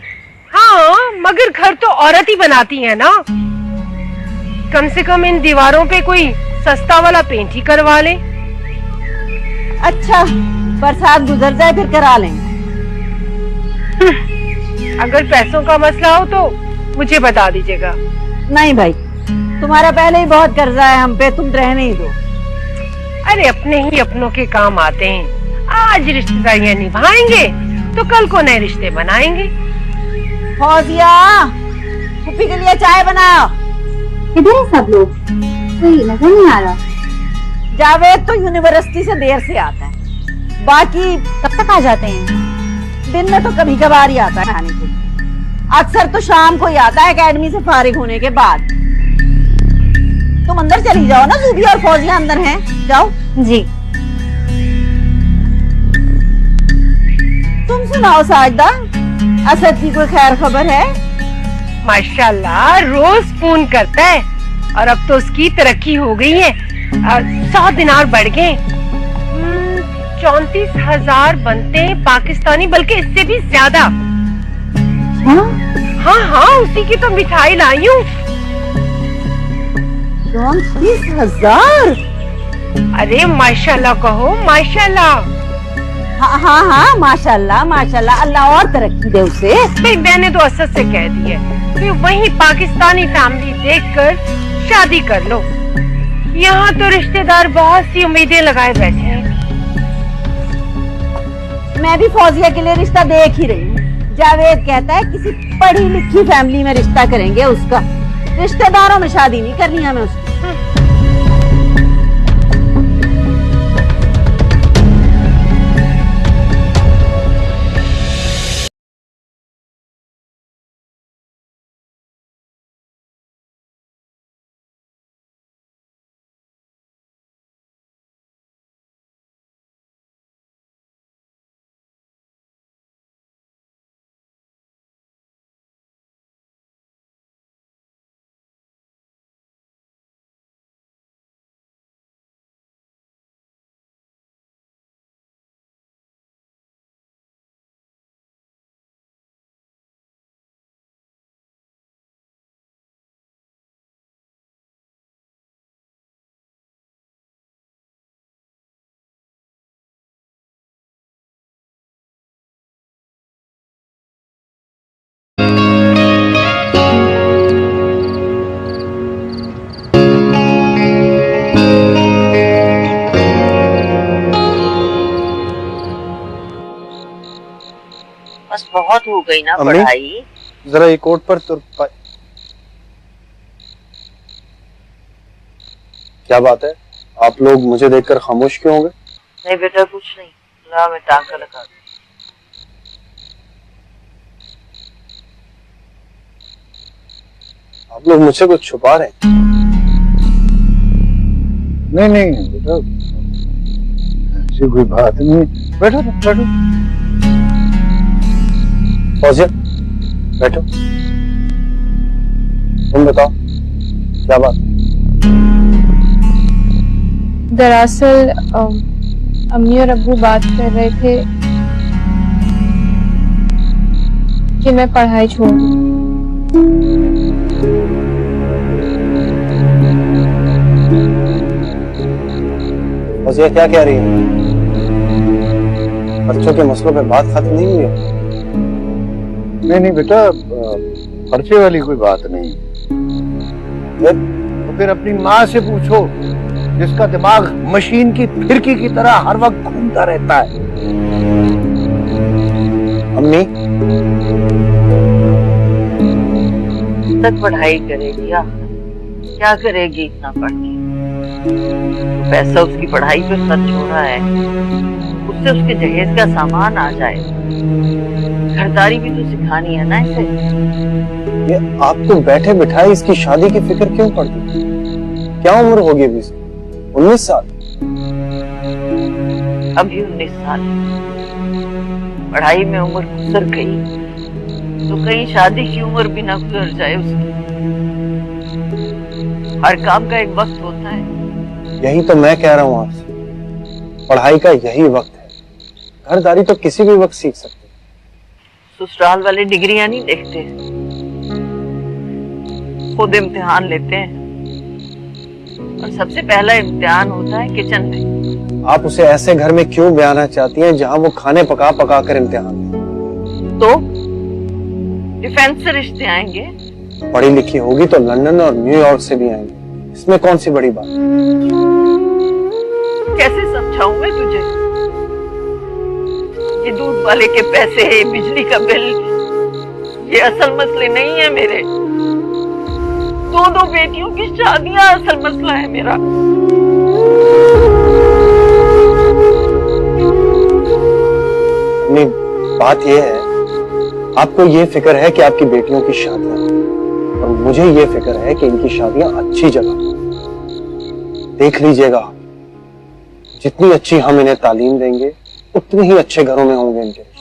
हाँ, मगर घर तो औरत ही बनाती है ना। कम से कम इन दीवारों पे कोई सस्ता वाला पेंट ही करवा ले। अच्छा, बरसात गुजर जाए फिर करा लेंगे। अगर पैसों का मसला हो तो मुझे बता दीजिएगा। नहीं भाई, तुम्हारा पहले ही बहुत कर्जा है हम पे, तुम रहने ही दो। अरे अपने ही अपनों के काम आते हैं। आज रिश्तेदारियां निभाएंगे तो कल को नए रिश्ते बनाएंगे। फौजिया, फूफी के लिए चाय बनाओ। किधर है सब लोग? कोई नजर नहीं आ रहा। जावेद तो यूनिवर्सिटी से देर से आता है, बाकी कब तक आ जाते हैं? दिन में तो कभी कभार ही आता है खाने के। अक्सर तो शाम को ही आता है एकेडमी से फारिग होने के बाद। तुम अंदर चली जाओ ना, जूबिया और फौजिया अंदर हैं, जाओ। जी। तुम सुनाओ साजदा, असद की कोई खैर खबर है? माशाल्लाह रोज फोन करता है और अब तो उसकी तरक्की हो गई है। 100 दिनार बढ़ गए। 34,000 बनते हैं पाकिस्तानी, बल्कि इससे भी ज्यादा। हाँ हाँ, उसी की तो मिठाई लाई हूँ। 34,000? अरे माशाल्लाह कहो, माशाल्लाह। हाँ हाँ हाँ, माशाल्लाह माशाल्लाह, अल्लाह और तरक्की दे उसे। नहीं, मैंने तो असद से कह दी है कि वही पाकिस्तानी फैमिली देखकर शादी कर लो। यहाँ तो रिश्तेदार बहुत सी उम्मीदें लगाए बैठे हैं। मैं भी फौजिया के लिए रिश्ता देख ही रही हूँ। जावेद कहता है किसी पढ़ी लिखी फैमिली में रिश्ता करेंगे उसका, रिश्तेदारों में शादी नहीं करनी हमें उसकी। बस बहुत हो गई ना अम्मी? पढ़ाई। जरा ये कोट पर तुर क्या बात है, आप लोग मुझे देखकर खामोश क्यों होंगे? नहीं बेटा, कुछ नहीं। ला मैं टांका लगा दूं। आप लोग मुझसे कुछ छुपा रहे हैं? नहीं नहीं बेटा, ऐसी कोई बात नहीं। बैठो बैठो। फौजिया बैठो, तुम बताओ क्या बात? दरअसल अम्मी और अब्बू बात कर रहे थे कि मैं पढ़ाई छोड़ दूं। फौजिया क्या कह रही है? खर्चों के मसलों पे बात खत्म नहीं हुई है? नहीं बेटा, खर्चे वाली कोई बात नहीं। तो फिर अपनी माँ से पूछो, जिसका दिमाग मशीन की फिरकी की तरह हर वक्त घूमता रहता है। अम्मी, तक पढ़ाई करेगी या क्या करेगी इतना पढ़ के? तो पैसा उसकी पढ़ाई पे खर्च हो रहा है, उससे उसके जहेज का सामान आ जाए, घरदारी भी तो सिखानी है ना इसे। ये आपको बैठे बिठाए इसकी शादी की फिक्र क्यों पड़ती? क्या उम्र होगी अभी इसकी? 19 साल। अभी 19 साल। पढ़ाई में उम्र गुजर गई तो कहीं शादी की उम्र भी ना गुजर जाए उसकी। हर काम का एक वक्त होता है। यही तो मैं कह रहा हूँ आपसे, पढ़ाई का यही वक्त है। घरदारी तो किसी भी वक्त सीख सकते। ससुराल वाले डिग्रियां नहीं देखते, खुद इम्तिहान लेते हैं, और सबसे पहला इम्तिहान होता है किचन में। आप उसे ऐसे घर में क्यों ब्याहना चाहती हैं जहां वो खाने पका पका कर इम्तिहान ले? तो डिफेंस से रिश्ते आएंगे। पढ़ी लिखी होगी तो लंदन और न्यूयॉर्क से भी आएंगे, इसमें कौन सी बड़ी बात? कैसे समझाऊं मैं तुझे? ये दूध वाले के पैसे, बिजली का बिल, ये असल मसले नहीं है मेरे। दो बेटियों की शादियां असल मसला है मेरा। बात यह है, आपको ये फिक्र है कि आपकी बेटियों की शादियां, और मुझे ये फिक्र है कि इनकी शादियां अच्छी जगह। देख लीजिएगा, जितनी अच्छी हम इन्हें तालीम देंगे उतने ही अच्छे घरों में होंगे इनके।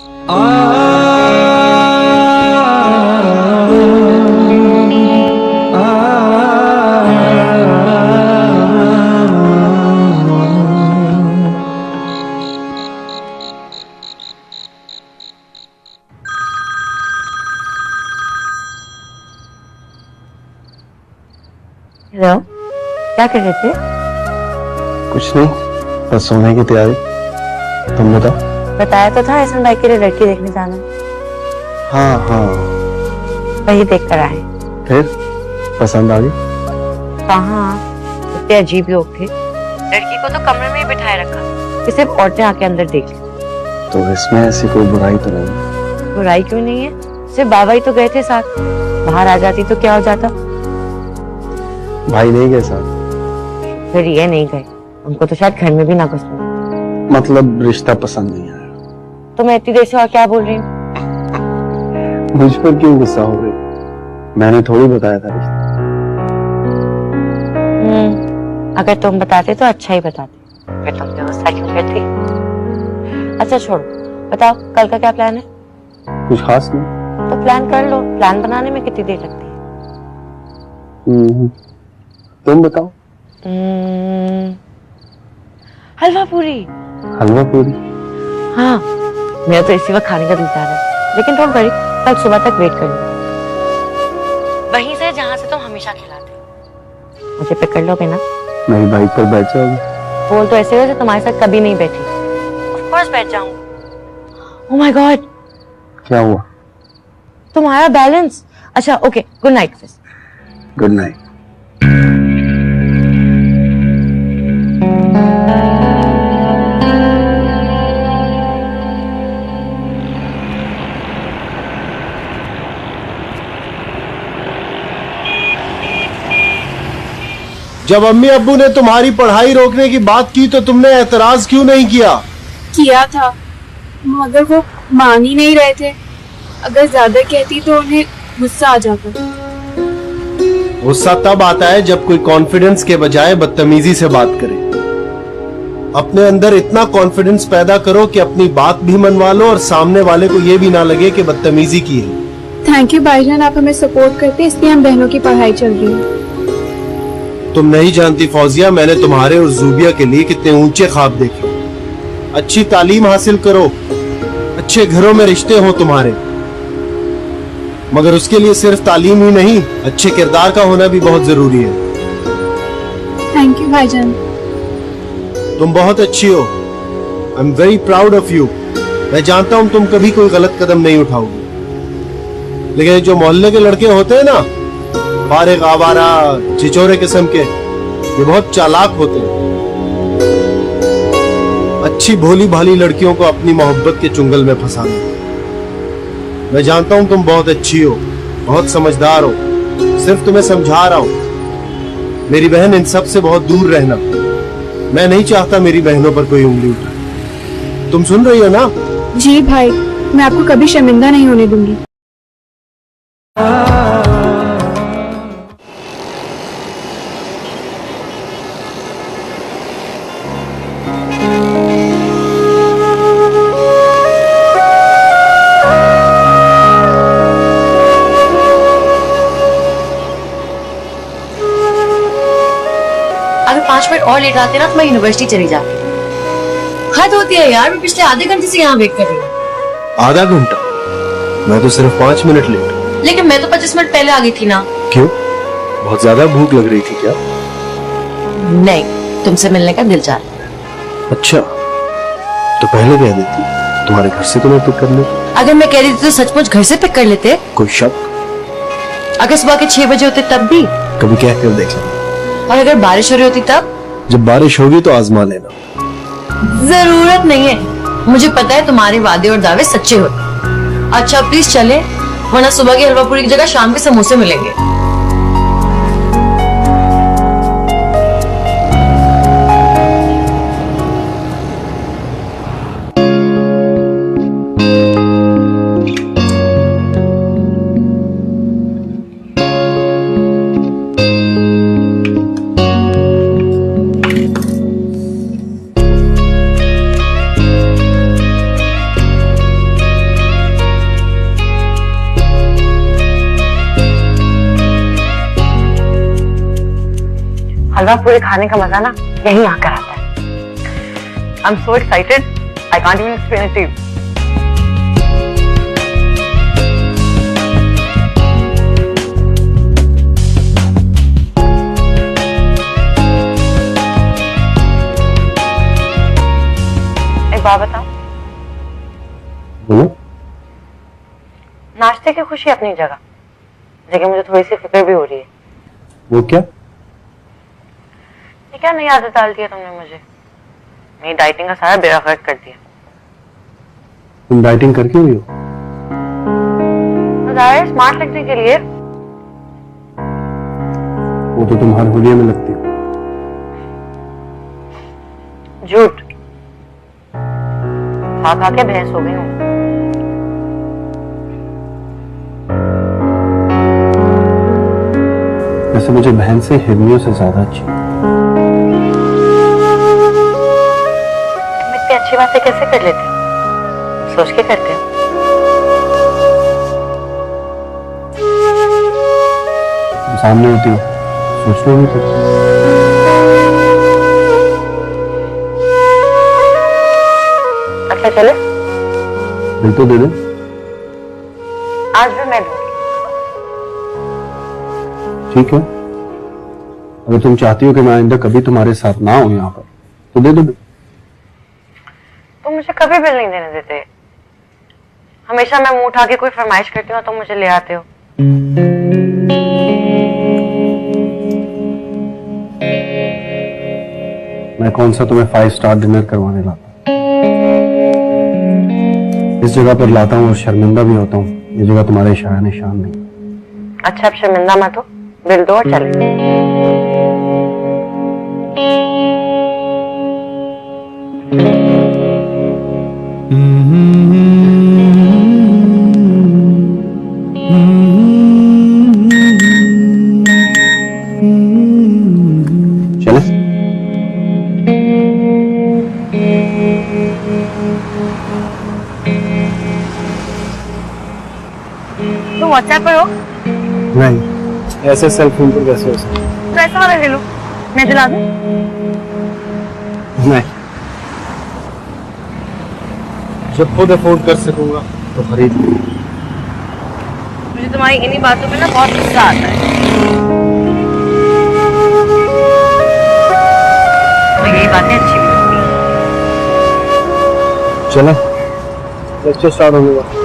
हेलो, क्या कर रहे थे? कुछ नहीं, बस सोने की तैयारी। तुम बताओ। बताया तो था एहसन भाई के लिए लड़की देखने जाना। हाँ, वही देख कर आए। फिर पसंद आ गई? कहाँ, इतने अजीब लोग थे। लड़की को तो कमरे में ही बिठाए रखा कि सिर्फ औरतें आके अंदर देख लें। तो इसमें ऐसी कोई बुराई तो नहीं? बुराई क्यों नहीं है? सिर्फ बाबा ही तो गए थे साथ, बाहर आ जाती तो क्या हो जाता? भाई नहीं गए साथ? फिर ये नहीं गए, उनको तो शायद घर में भी ना घुसने। मतलब रिश्ता पसंद नहीं आया? तो मैं इतनी देर से और क्या बोल रही हूँ? मुझ पर क्यों गुस्सा हो रही? मैंने थोड़ी बताया था रिश्ता। अगर तुम बताते तो अच्छा ही बताते, फिर तुम पे गुस्सा क्यों करती? अच्छा छोड़ो, बताओ कल का क्या प्लान है? कुछ खास नहीं। तो प्लान कर लो, प्लान बनाने में कितनी देर लगती है? तुम बताओ। हलवा पूरी। हलवा पूरी? हाँ, मेरा तो इसी वक्त खाने का दिल चाह रहा है, लेकिन डोंट वरी, कल सुबह तक वेट कर लूंगा। वहीं से जहाँ से तुम हमेशा खिलाते। मुझे पिक कर लोगे ना? मेरी बाइक पर बैठ जाओगे? बोल तो ऐसे जैसे तुम्हारे साथ कभी नहीं बैठी। ऑफ कोर्स बैठ जाऊंगी। ओह माय गॉड, क्या हुआ? तुम्हारा बैलेंस। अच्छा okay, good night. Good night. जब अम्मी अब्बू ने तुम्हारी पढ़ाई रोकने की बात की तो तुमने एतराज क्यों नहीं किया? किया था, मगर वो मान ही नहीं रहे थे। अगर ज्यादा कहती तो उन्हें गुस्सा आ जाता। गुस्सा तब आता है जब कोई कॉन्फिडेंस के बजाय बदतमीजी से बात करे। अपने अंदर इतना कॉन्फिडेंस पैदा करो कि अपनी बात भी मनवा लो और सामने वाले को ये भी ना लगे कि बदतमीजी की है। थैंक यू भाईजान, आप हमें सपोर्ट करते, इसलिए हम बहनों की पढ़ाई चल रही है। तुम नहीं जानती फौजिया, मैंने तुम्हारे और जूबिया के लिए कितने ऊंचे ख्वाब देखे। अच्छी तालीम हासिल करो, अच्छे घरों में रिश्ते हो तुम्हारे, मगर उसके लिए सिर्फ तालीम ही नहीं, अच्छे किरदार का होना भी बहुत जरूरी है। थैंक यू भाईजान। तुम बहुत अच्छी हो। I am very proud of you. मैं जानता हूं तुम कभी कोई गलत कदम नहीं उठाओगे, लेकिन जो मोहल्ले के लड़के होते हैं ना, फारिग आवारा चिचोरे किस्म के, ये बहुत चालाक होते हैं। अच्छी भोली भाली लड़कियों को अपनी मोहब्बत के चुंगल में फंसा देते। मैं जानता हूं तुम बहुत अच्छी हो, बहुत समझदार हो, सिर्फ तुम्हें समझा रहा हूं। मेरी बहन, इन सब से बहुत दूर रहना। मैं नहीं चाहता मेरी बहनों पर कोई उंगली उठाए। तुम सुन रही हो ना? जी भाई, मैं आपको कभी शर्मिंदा नहीं होने दूंगी। अगर 5 मिनट और लेट आते ना तो मैं यूनिवर्सिटी चली जाती। हद होती है यार, मैं पिछले आधे घंटे से यहाँ वेट कर रही हूँ। आधा घंटा? मैं तो सिर्फ 5 मिनट लेट। लेकिन मैं तो 25 मिनट पहले आ गई थी ना। क्यों? बहुत ज्यादा भूख लग रही थी क्या? नहीं, तुमसे मिलने का दिल चाह रहा। अच्छा, तो पहले कह देती, तुम्हारे घर से तुम्हें पिक कर लेते। अगर मैं कह देती तो सचमुच घर से पिक कर लेते? कोई शक? अगर सुबह के 6 बजे होते तब भी? कभी कह कर देख लेना। और अगर बारिश हो रही होती तब? जब बारिश होगी तो आजमा लेना। जरूरत नहीं है, मुझे पता है तुम्हारे वादे और दावे सच्चे होते। अच्छा प्लीज चले, वरना सुबह की हलवा पूरी की जगह शाम के समोसे मिलेंगे। हलवा पूरी खाने का मजा ना यहीं आकर आता है। I'm so excited, I can't even explain it to you. एक बात बताओ। बोलो। नाश्ते की खुशी अपनी जगह, लेकिन मुझे थोड़ी सी फिक्र भी हो रही है। वो क्या? ये क्या नई आदत डाल दिया तुमने मुझे? मेरी डाइटिंग का सारा बेड़ा गर्क कर दिया। तुम डाइटिंग करके हुई हो? स्मार्ट लगने के लिए। वो तो तुम हर होलिया में लगती हो। झूठ। खा खा के भैंस हो गई हूँ। वैसे मुझे बहन से हिरनियों से ज्यादा अच्छी। इतनी अच्छी बातें कैसे कर लेते हो? सोच के करते हो? तुम सामने होती हो, सोचना नहीं पड़ता। अच्छा चले? दिल तो दे दे। आज भी मैं दूंगी। ठीक है, अगर तुम चाहती हो कि मैं आइंदा कभी तुम्हारे साथ ना हूं यहाँ पर, तो दे दो। तुम मुझे कभी बिल नहीं देने देते। हमेशा मैं मुंह उठा के कोई फरमाइश करती हूँ तो मुझे ले आते हो। मैं कौन सा तुम्हें 5 स्टार डिनर करवाने लाता हूँ? इस जगह पर लाता हूँ और शर्मिंदा भी होता हूँ। ये जगह तुम्हारे शान निशान नहीं। अच्छा अब शर्मिंदा मत हो, बिल दो और चले। तुम व्हाट्सएप पर हो? नहीं, ऐसे सेल फोन पर कैसे हो सकता? पैसा वाला ले लो, मैं दिला दूं। नहीं, जब खुद अफोर्ड कर सकूंगा तो खरीद लूंगा। मुझे तुम्हारी इन्हीं बातों पे ना बहुत गुस्सा आता है। तो यही बातें अच्छी भी लगती हैं। चलो लेक्चर स्टार्ट होने वाला।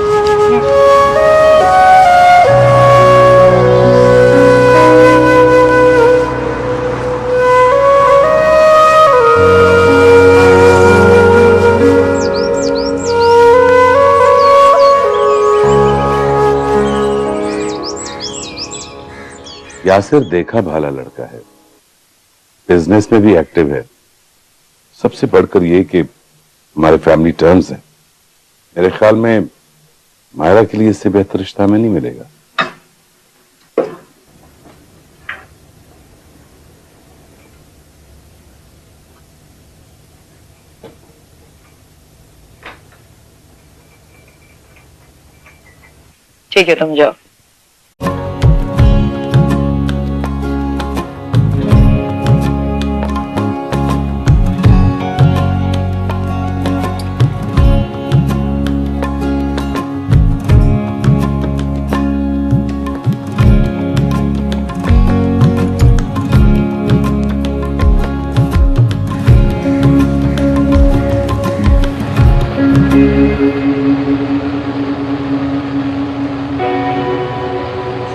यासिर देखा भाला लड़का है, बिजनेस में भी एक्टिव है। सबसे बढ़कर ये कि हमारे फैमिली टर्म्स हैं। मेरे ख्याल में मायरा के लिए इससे बेहतर रिश्ता हमें नहीं मिलेगा। ठीक है, तुम जाओ।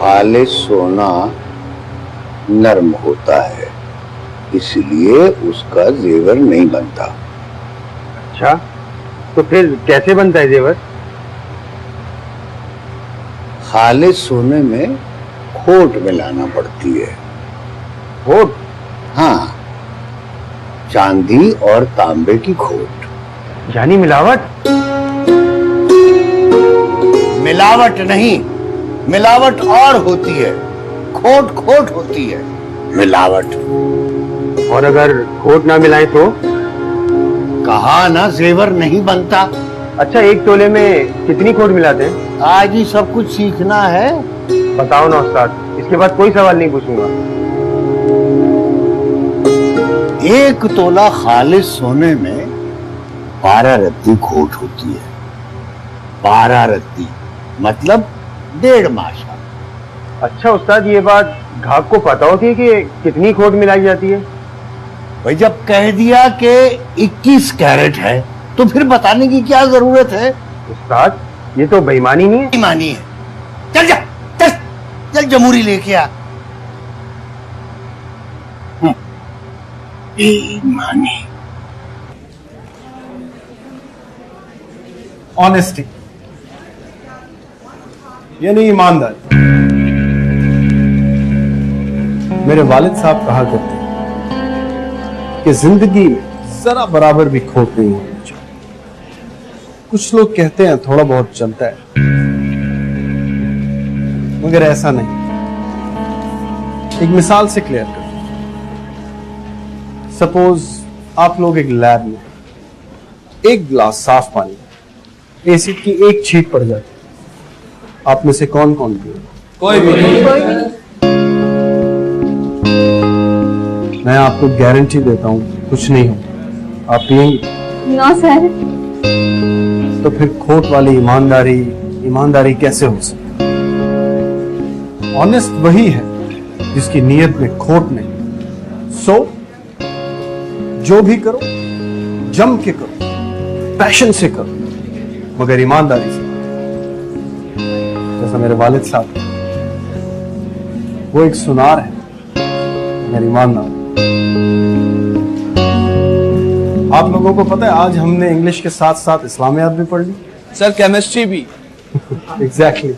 खालिस सोना नर्म होता है, इसलिए उसका जेवर नहीं बनता। अच्छा, तो फिर कैसे बनता है जेवर? खालिस सोने में खोट मिलाना पड़ती है। खोट? हाँ, चांदी और तांबे की खोट। यानी मिलावट? मिलावट नहीं, मिलावट और होती है, खोट खोट होती है, मिलावट। और अगर खोट ना मिलाए तो? कहा ना जेवर नहीं बनता। अच्छा, 1 तोले में कितनी खोट मिलाते हैं? आज ही सब कुछ सीखना है। बताओ ना उस्ताद, इसके बाद कोई सवाल नहीं पूछूंगा। 1 तोला खालिस सोने में 12 रत्ती खोट होती है। 12 रत्ती मतलब 1.5 माशा। अच्छा उस्ताद, ये बात घाक को पता होती है कि कितनी खोट मिलाई जाती है? भाई जब कह दिया कि 21 कैरेट है तो फिर बताने की क्या जरूरत है? उस्ताद, ये तो बेईमानी नहीं है? बेईमानी है। चल जा, चल चल जमूरी लेके आ। बेईमानी। ऑनेस्टी यानी ईमानदारी। मेरे वालिद साहब कहा करते हैं कि जिंदगी में जरा बराबर भी खोट नहीं होनी चाहिए। कुछ लोग कहते हैं थोड़ा बहुत चलता है, मगर ऐसा नहीं। एक मिसाल से क्लियर कर। सपोज आप लोग एक लैब में, एक गिलास साफ पानी, एसिड की एक छींट पड़ जाती, आप में से कौन कौन पिए? कोई भी नहीं। मैं आपको गारंटी देता हूं कुछ नहीं हो। आप पिएंगे? ना सर। तो फिर खोट वाली ईमानदारी कैसे हो सकती? ऑनेस्ट वही है जिसकी नीयत में खोट नहीं। सो जो भी करो जम के करो, पैशन से करो, मगर ईमानदारी से। जैसा मेरे वालिद साहब, वो एक सुनार है मगर ईमानदार। आप लोगों को पता है आज हमने इंग्लिश के साथ साथ इस्लामियात भी पढ़ ली। सर केमिस्ट्री भी। Exactly.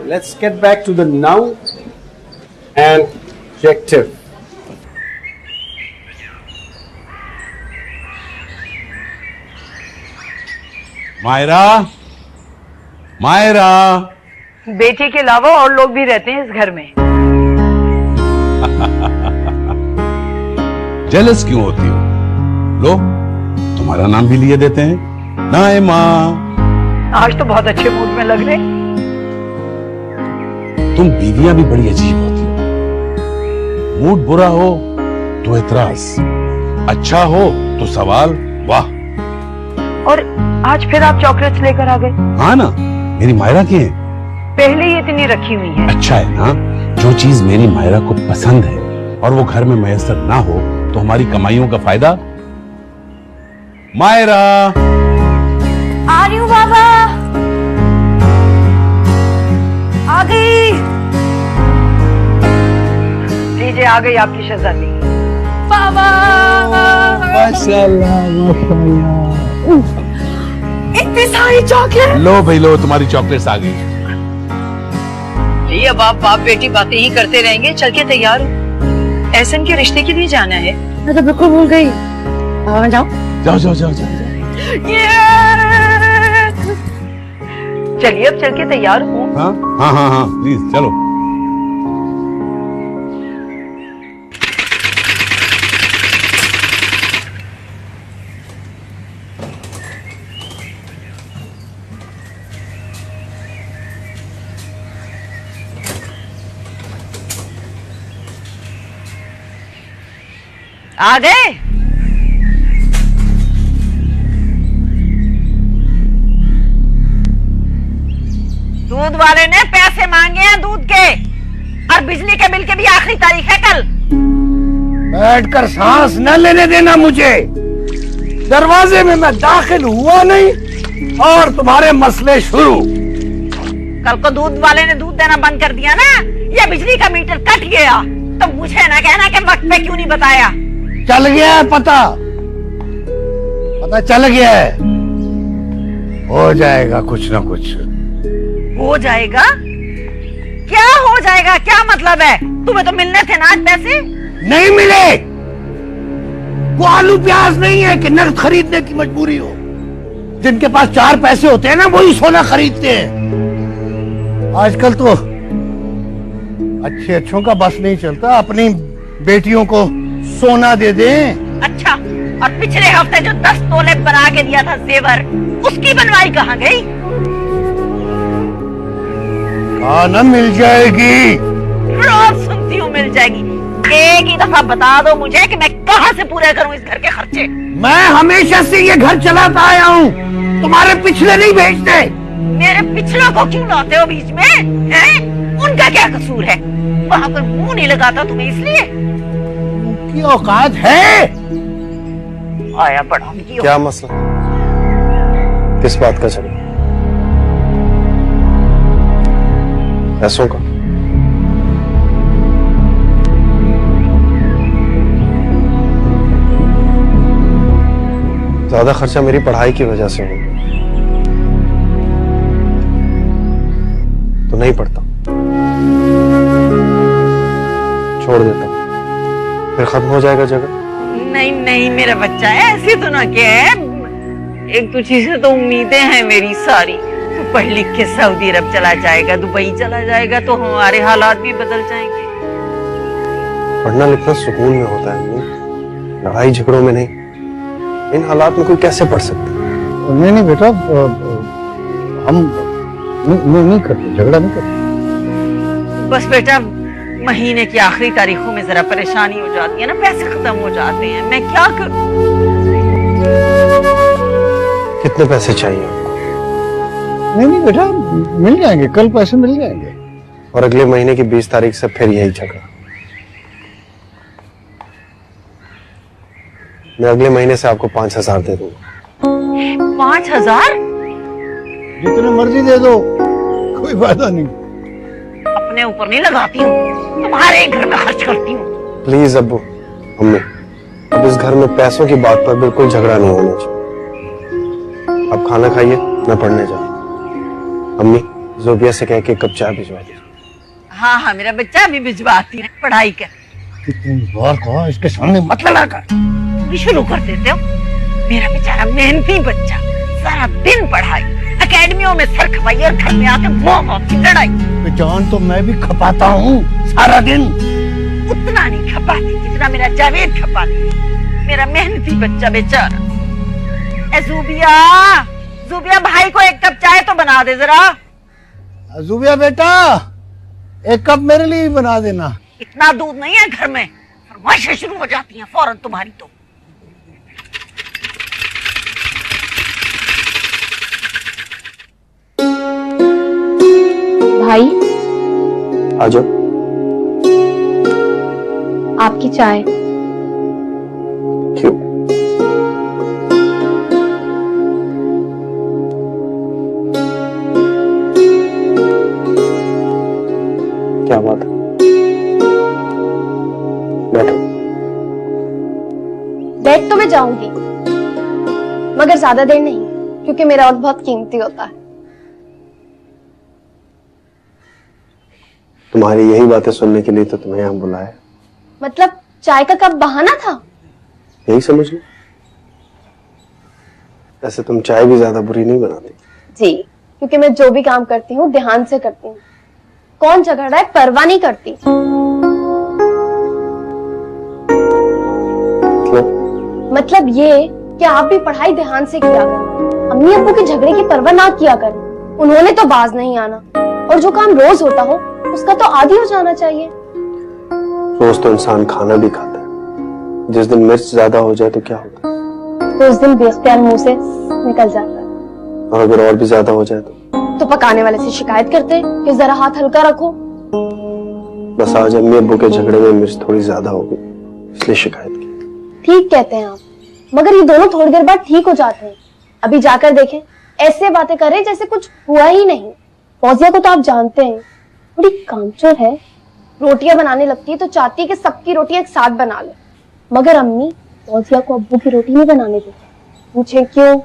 Let's get back to the noun and adjective. Maira, Maira. बेटे के अलावा और लोग भी रहते हैं इस घर में। जेलस क्यों होती हो? लो, तुम्हारा नाम भी लिए देते हैं, नाइमा। आज तो बहुत अच्छे मूड में लग रहे। तुम बीवियां भी बड़ी अजीब होती हो। मूड बुरा हो तो एतराज, अच्छा हो तो सवाल। वाह। और आज फिर आप चॉकलेट्स लेकर आ गए? हाँ ना, मेरी मायरा की है। पहले ही इतनी रखी हुई है। अच्छा है ना, जो चीज मेरी मायरा को पसंद है और वो घर में मैसर ना हो तो हमारी कमाइयों का फायदा। मायरा, आ रही हूँ बाबा। गई। लीजिए आ गई आपकी शहजादी। बाबा माशाल्लाह माशाल्लाह। इतनी सारी चॉकलेट। लो भाई लो, तुम्हारी चॉकलेट्स आ गई। जी अब आप बाप बेटी बातें ही करते रहेंगे, चल के तैयार हो, एहसन के रिश्ते के लिए जाना है। मैं तो बिल्कुल भूल गई। जाओ जाओ जाओ जाओ जाओ। चलिए अब चल के तैयार हो। हाँ हाँ हाँ हाँ प्लीज चलो। आ गए। दूध वाले ने पैसे मांगे हैं दूध के, और बिजली के बिल के भी आखिरी तारीख है कल। बैठकर सांस न लेने देना मुझे। दरवाजे में मैं दाखिल हुआ नहीं और तुम्हारे मसले शुरू। कल को दूध वाले ने दूध देना बंद कर दिया ना, या बिजली का मीटर कट गया, तो मुझे ना कहना कि वक्त पे क्यों नहीं बताया। चल गया है पता चल गया है। हो जाएगा कुछ ना कुछ। हो जाएगा? क्या हो जाएगा? क्या मतलब है? तुम्हें तो मिलने थे ना आज पैसे। नहीं मिले। वो आलू प्याज नहीं है कि नकद खरीदने की मजबूरी हो। जिनके पास 4 पैसे होते हैं ना, वही सोना खरीदते हैं। आजकल तो अच्छों का बस नहीं चलता। अपनी बेटियों को सोना दे दें। अच्छा, और पिछले हफ्ते जो 10 तोले बना के दिया था जेवर, उसकी बनवाई कहाँ गई? कहा ना मिल जाएगी। रोज सुनती हूँ मिल जाएगी। एक ही दफा बता दो मुझे कि मैं कहाँ से पूरे करूँ इस घर के खर्चे। मैं हमेशा से ये घर चलाता आया हूँ, तुम्हारे पिछले नहीं भेजते। मेरे पिछलों को क्यों लाते हो बीच में? हैं? उनका क्या कसूर है? वहाँ पर मुंह नहीं लगाता तुम्हें इसलिए? की औकात है। आया बड़ा क्या मसला, किस बात का झगड़ा? पैसों का? ज्यादा खर्चा मेरी पढ़ाई की वजह से हो, तो नहीं पढ़ता, छोड़ देता, फिर खत्म हो जाएगा जगह। नहीं नहीं मेरा बच्चा, ऐसी तो ना क्या। एक तुझी से तो उम्मीदें हैं मेरी सारी। तू पढ़ लिख के सऊदी अरब चला जाएगा, दुबई चला जाएगा, तो हमारे हालात भी बदल जाएंगे। पढ़ना लिखना सुकून में होता है, लड़ाई झगड़ों में नहीं। इन हालात में कोई कैसे पढ़ सकता है? नहीं बेटा, हम नहीं करते, झगड़ा नहीं करते। बस बेटा, महीने की आखिरी तारीखों में जरा परेशानी हो जाती है ना, पैसे खत्म हो जाते हैं, मैं क्या करूं? कितने पैसे चाहिए? नहीं बेटा, मिल जाएंगे, कल पैसे मिल जाएंगे। और अगले महीने की 20 तारीख से फिर यही झगड़ा। मैं अगले महीने से आपको 5,000 दे दूंगा। 5,000? जितने मर्जी दे दो, कोई फायदा नहीं। अपने ऊपर नहीं लगाती हूँ, तुम्हारे घर में खर्च करती हूँ। प्लीज अब्बू, अम्मी, अब इस घर में पैसों की बात पर बिल्कुल झगड़ा नहीं होना चाहिए। अब खाना खाइए, मैं पढ़ने जाऊँ। अम्मी, जोबिया से कह के एक कप चाय भिजवा दीजिए। हाँ हाँ मेरा बच्चा अभी भिजवाती है, पढ़ाई कर। कितनी बार कहा इसके सामने मत लड़ा कर। भी शुरू कर देते हो। मेरा बेचारा मेहनती बच्चा, सारा दिन पढ़ाई, एकेडमियों में सर खपाई, और घर में आके मौत की लड़ाई। जान तो मैं भी खपाता हूँ सारा दिन। उतना नहीं खपाती जितना मेरा जावेद खपाती। मेरा मेहनती बच्चा बेचारा। ज़ुबिया भाई को एक कप चाय तो बना दे जरा। ज़ुबिया बेटा, एक कप मेरे लिए भी बना देना। इतना दूध नहीं है घर में, फरमाइशें शुरू हो जाती हैं फौरन तुम्हारी तो। भाई आ जाओ। आपकी चाय। क्यों? बात है। बैठो। बैठ तो मैं जाऊंगी, मगर ज्यादा देर नहीं, क्योंकि मेरा वक्त बहुत कीमती होता है। तुम्हारी यही बातें सुनने के लिए तो तुम्हें यहाँ बुलाया। मतलब चाय का कप बहाना था? यही समझ लो। ऐसे तुम चाय भी ज्यादा बुरी नहीं बनाती। जी, क्योंकि मैं जो भी काम करती हूँ ध्यान से करती हूँ। कौन झगड़ रहा है परवाह नहीं करती। मतलब ये कि आप भी पढ़ाई ध्यान से किया करें, अम्मी अब्बू के झगड़े की परवाह ना किया करें। उन्होंने तो बाज नहीं आना, और जो काम रोज होता हो उसका तो आदी हो जाना चाहिए। रोज तो इंसान खाना भी खाता है, जिस दिन मिर्च ज्यादा हो जाए तो क्या होता है? तो उस दिन बेख्तियार मुंह से निकल जाता है। और अगर और भी ज्यादा हो जाए तो पकाने वाले से शिकायत करते कि जरा हाथ हल्का रखो। बस आज अम्मी अब्बू के झगड़े में मिर्च थोड़ी ज्यादा हो गई, इसलिए शिकायत की। ठीक कहते हैं आप, मगर ये दोनों थोड़ी देर बाद ठीक हो जाते हैं। अभी जाकर देखें, ऐसे बातें करें जैसे कुछ हुआ ही नहीं। फौजिया को तो आप जानते हैं, बड़ी कामचोर है। रोटियां बनाने लगती है तो चाहती है कि सबकी रोटियां एक साथ बना ले, मगर अम्मी फौजिया को अब्बू की रोटी नहीं बनाने देती। पूछे क्यों?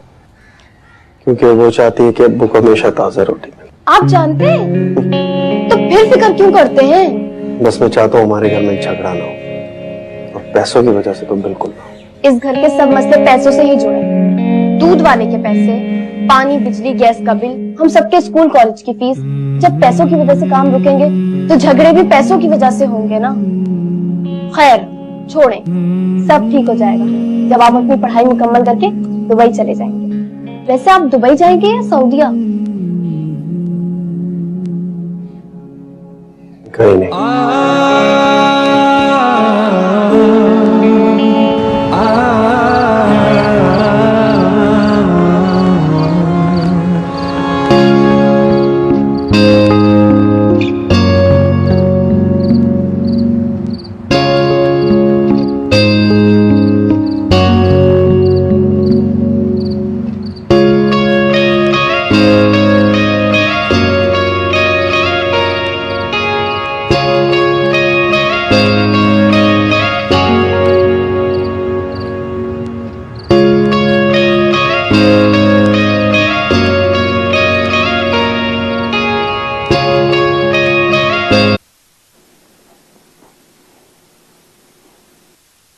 क्योंकि वो चाहती है कि अब्बू को हमेशा ताजा रोटी मिले। आप जानते हैं? तो फिर फिक्र क्यों करते हैं? बस मैं चाहता हूँ हमारे घर में झगड़ा ना हो, और पैसों की वजह से तो बिल्कुल ना हो। इस घर के सब मसले पैसों से ही जुड़े। दूध वाले के पैसे, पानी बिजली गैस का बिल, हम सबके स्कूल कॉलेज की फीस। जब पैसों की वजह से काम रुकेंगे तो झगड़े भी पैसों की वजह से होंगे ना। खैर छोड़ें, सब ठीक हो जाएगा जब आप अपनी पढ़ाई मुकम्मल करके दुबई चले जाएंगे। वैसे आप दुबई जाएंगे या सऊदीया? कहीं नहीं।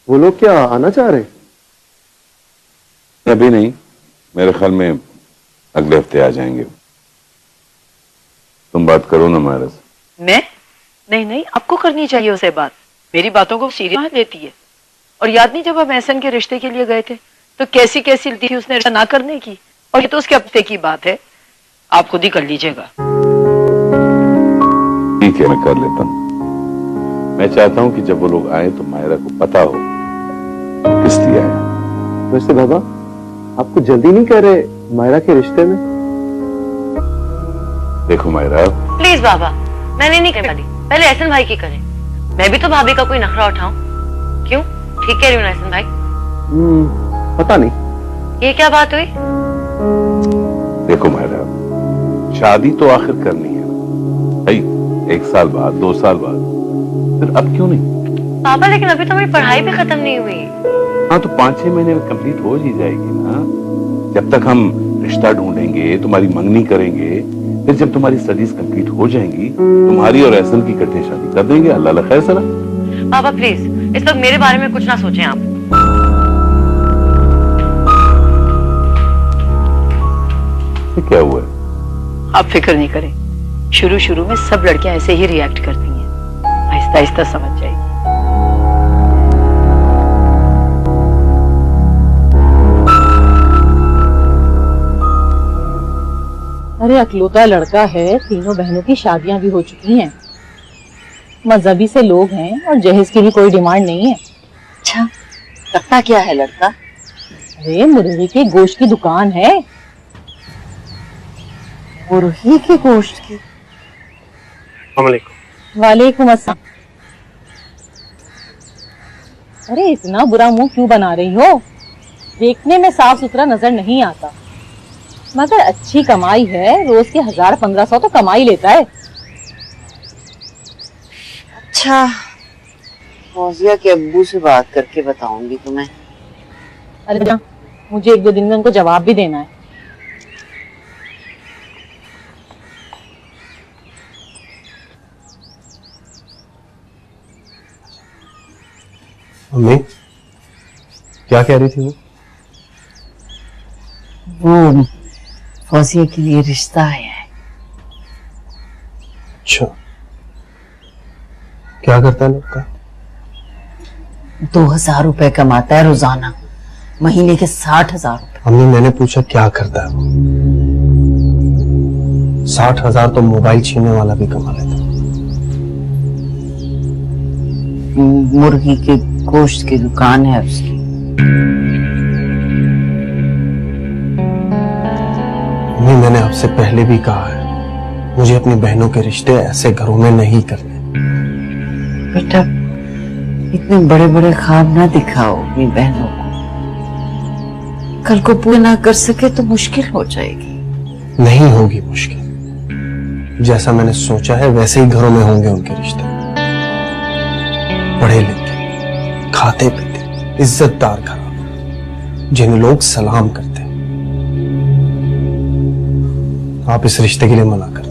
वो लोग क्या आना चाह रहे? अभी नहीं, मेरे ख्याल में अगले हफ्ते आ जाएंगे। तुम बात करो ना मायरा से। मैं? नहीं नहीं, आपको करनी चाहिए उसे बात। मेरी बातों को सीरियस लेती है। और याद नहीं जब हम एहसन के रिश्ते के लिए गए थे तो कैसी कैसी थी उसने रिश्ता ना करने की, और ये तो उसके हफ्ते की बात है। आप खुद ही कर लीजिएगा। ठीक है, मैं कर लेता हूँ। मैं चाहता हूँ कि जब वो लोग आए तो मायरा को पता हो किस लिए आए। वैसे बाबा, आपको जल्दी नहीं कर रहे मायरा के रिश्ते में? देखो मायरा, प्लीज बाबा, मैंने नहीं कर दी, पहले एहसन भाई की करें। मैं भी तो भाभी का कोई नखरा उठाऊं। क्यों, ठीक कह रही हूँ ना एहसन भाई? पता नहीं। ये क्या बात हुई? देखो मायरा, शादी तो आखिर करनी है भाई, 1 साल बाद, 2 साल बाद, फिर अब क्यों नहीं? पापा लेकिन अभी तो मेरी पढ़ाई भी खत्म नहीं हुई। हाँ तो 5-6 महीने में कंप्लीट हो ही जाएगी ना। जब तक हम रिश्ता ढूंढेंगे, तुम्हारी मंगनी करेंगे, फिर जब तुम्हारी स्टडीज कंप्लीट हो जाएंगी, तुम्हारी और एहसन की इकट्ठे शादी कर देंगे। अल्लाह ला खैर सला। पापा प्लीज इस वक्त मेरे बारे में कुछ ना सोचें आप। ये क्या हुआ है? आप फिक्र नहीं करें, शुरू शुरू में सब लड़कियां ऐसे ही रिएक्ट करती हैं, आहिस्ता आहिस्ता समझ जाएगी। अरे अकलौता लड़का है, तीनों बहनों की शादियां भी हो चुकी हैं, मजहबी से लोग हैं और जहेज की भी कोई डिमांड नहीं है। अच्छा, करता क्या है लड़का? अरे मुर्गी के गोश्त की दुकान है। मुर्गी के गोश्त की? वालेकुम अस्सलाम। अरे इतना बुरा मुंह क्यों बना रही हो? देखने में साफ सुथरा नजर नहीं आता, मगर अच्छी कमाई है। रोज के 1000-1500 तो कमाई लेता है। अच्छा, फौजिया के अब्बू से बात करके बताऊंगी तुम्हें। अरे जा, मुझे 1-2 दिन में उनको जवाब भी देना है। मम्मी क्या कह रही थी वो फौजिया के लिए रिश्ता आया है। अच्छा, क्या करता है लड़का? 2000 रुपए कमाता है रोजाना, महीने के 60,000 रुपए। मम्मी मैंने पूछा क्या करता है वो? 60,000 तो मोबाइल छीनने वाला भी कमा लेता। मुर्गी के गोश्त की दुकान है उसकी। मम्मी मैंने आपसे पहले भी कहा है, मुझे अपनी बहनों के रिश्ते ऐसे घरों में नहीं करने। बेटा, इतने बड़े बड़े ख्वाब ना दिखाओ अपनी बहनों को, कल को पूरे ना कर सके तो मुश्किल हो जाएगी। नहीं होगी मुश्किल, जैसा मैंने सोचा है वैसे ही घरों में होंगे उनके रिश्ते। पढ़े लिखे, खाते पीते, इज्जतदार घराने, जिन्हें लोग सलाम करते हैं। आप इस रिश्ते के लिए मना कर दो।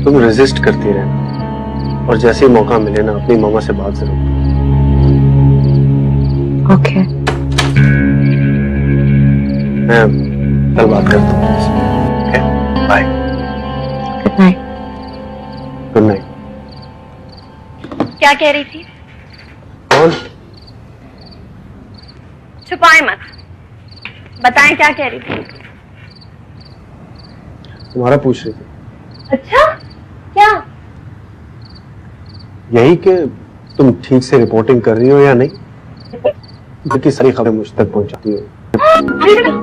तुम रेजिस्ट करती रहना और जैसे ही मौका मिले ना अपनी मामा से बात जरूर। ओके। मैं कल बात करता हूँ। Okay, bye. Good night. Good night. क्या कह रही थी? कौन? छुपाए मत, बताएं क्या कह रही थी? तुम्हारा पूछ रही थी। अच्छा, क्या? यही कि तुम ठीक से रिपोर्टिंग कर रही हो या नहीं, बाकी सारी खबरें मुझ तक पहुंचाती हो।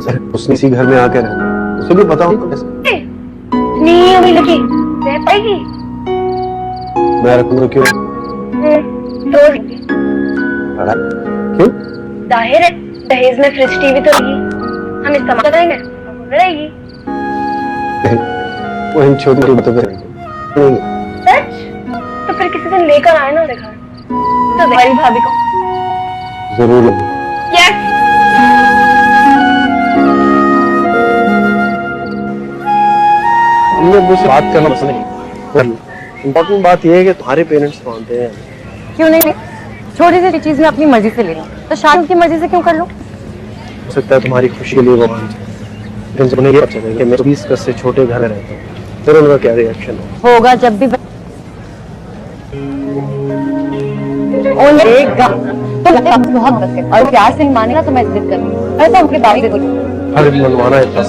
सर उसने इसी घर में आकर रहना, उसे भी पता होगा कैसे। नहीं अभी लगी रह पाएगी। मैं रखूंगा क्यों? क्यों? जाहिर है दहेज में फ्रिज टीवी तो लगी, हम इस्तेमाल करेंगे रहेगी। वो इन छोटी छोटी बातों पर सच? तो फिर किसी दिन लेकर आए ना देखा तो हमारी भाभी को जरूर लगे। यस। हमने मुझसे बात करना पसंद नहीं। इम्पोर्टेंट बात यह है कि तुम्हारे पेरेंट्स मानते हैं। क्यों नहीं? छोटी सी चीज में अपनी मर्जी से ले लो तो शायद उनकी मर्जी से क्यों कर लो? हो सकता है तुम्हारी खुशी के लिए वो मान जाए, लेकिन जब उन्हें ये पता चलेगा कि मैं 20 गज से छोटे घर में रहता हूँ, फिर उनका क्या रिएक्शन होगा? जब भी तो बहुत और प्यार से नहीं मानेगा तो मैं जिद करूंगी। मैं तो उनके बारे में हर मनवाना इतना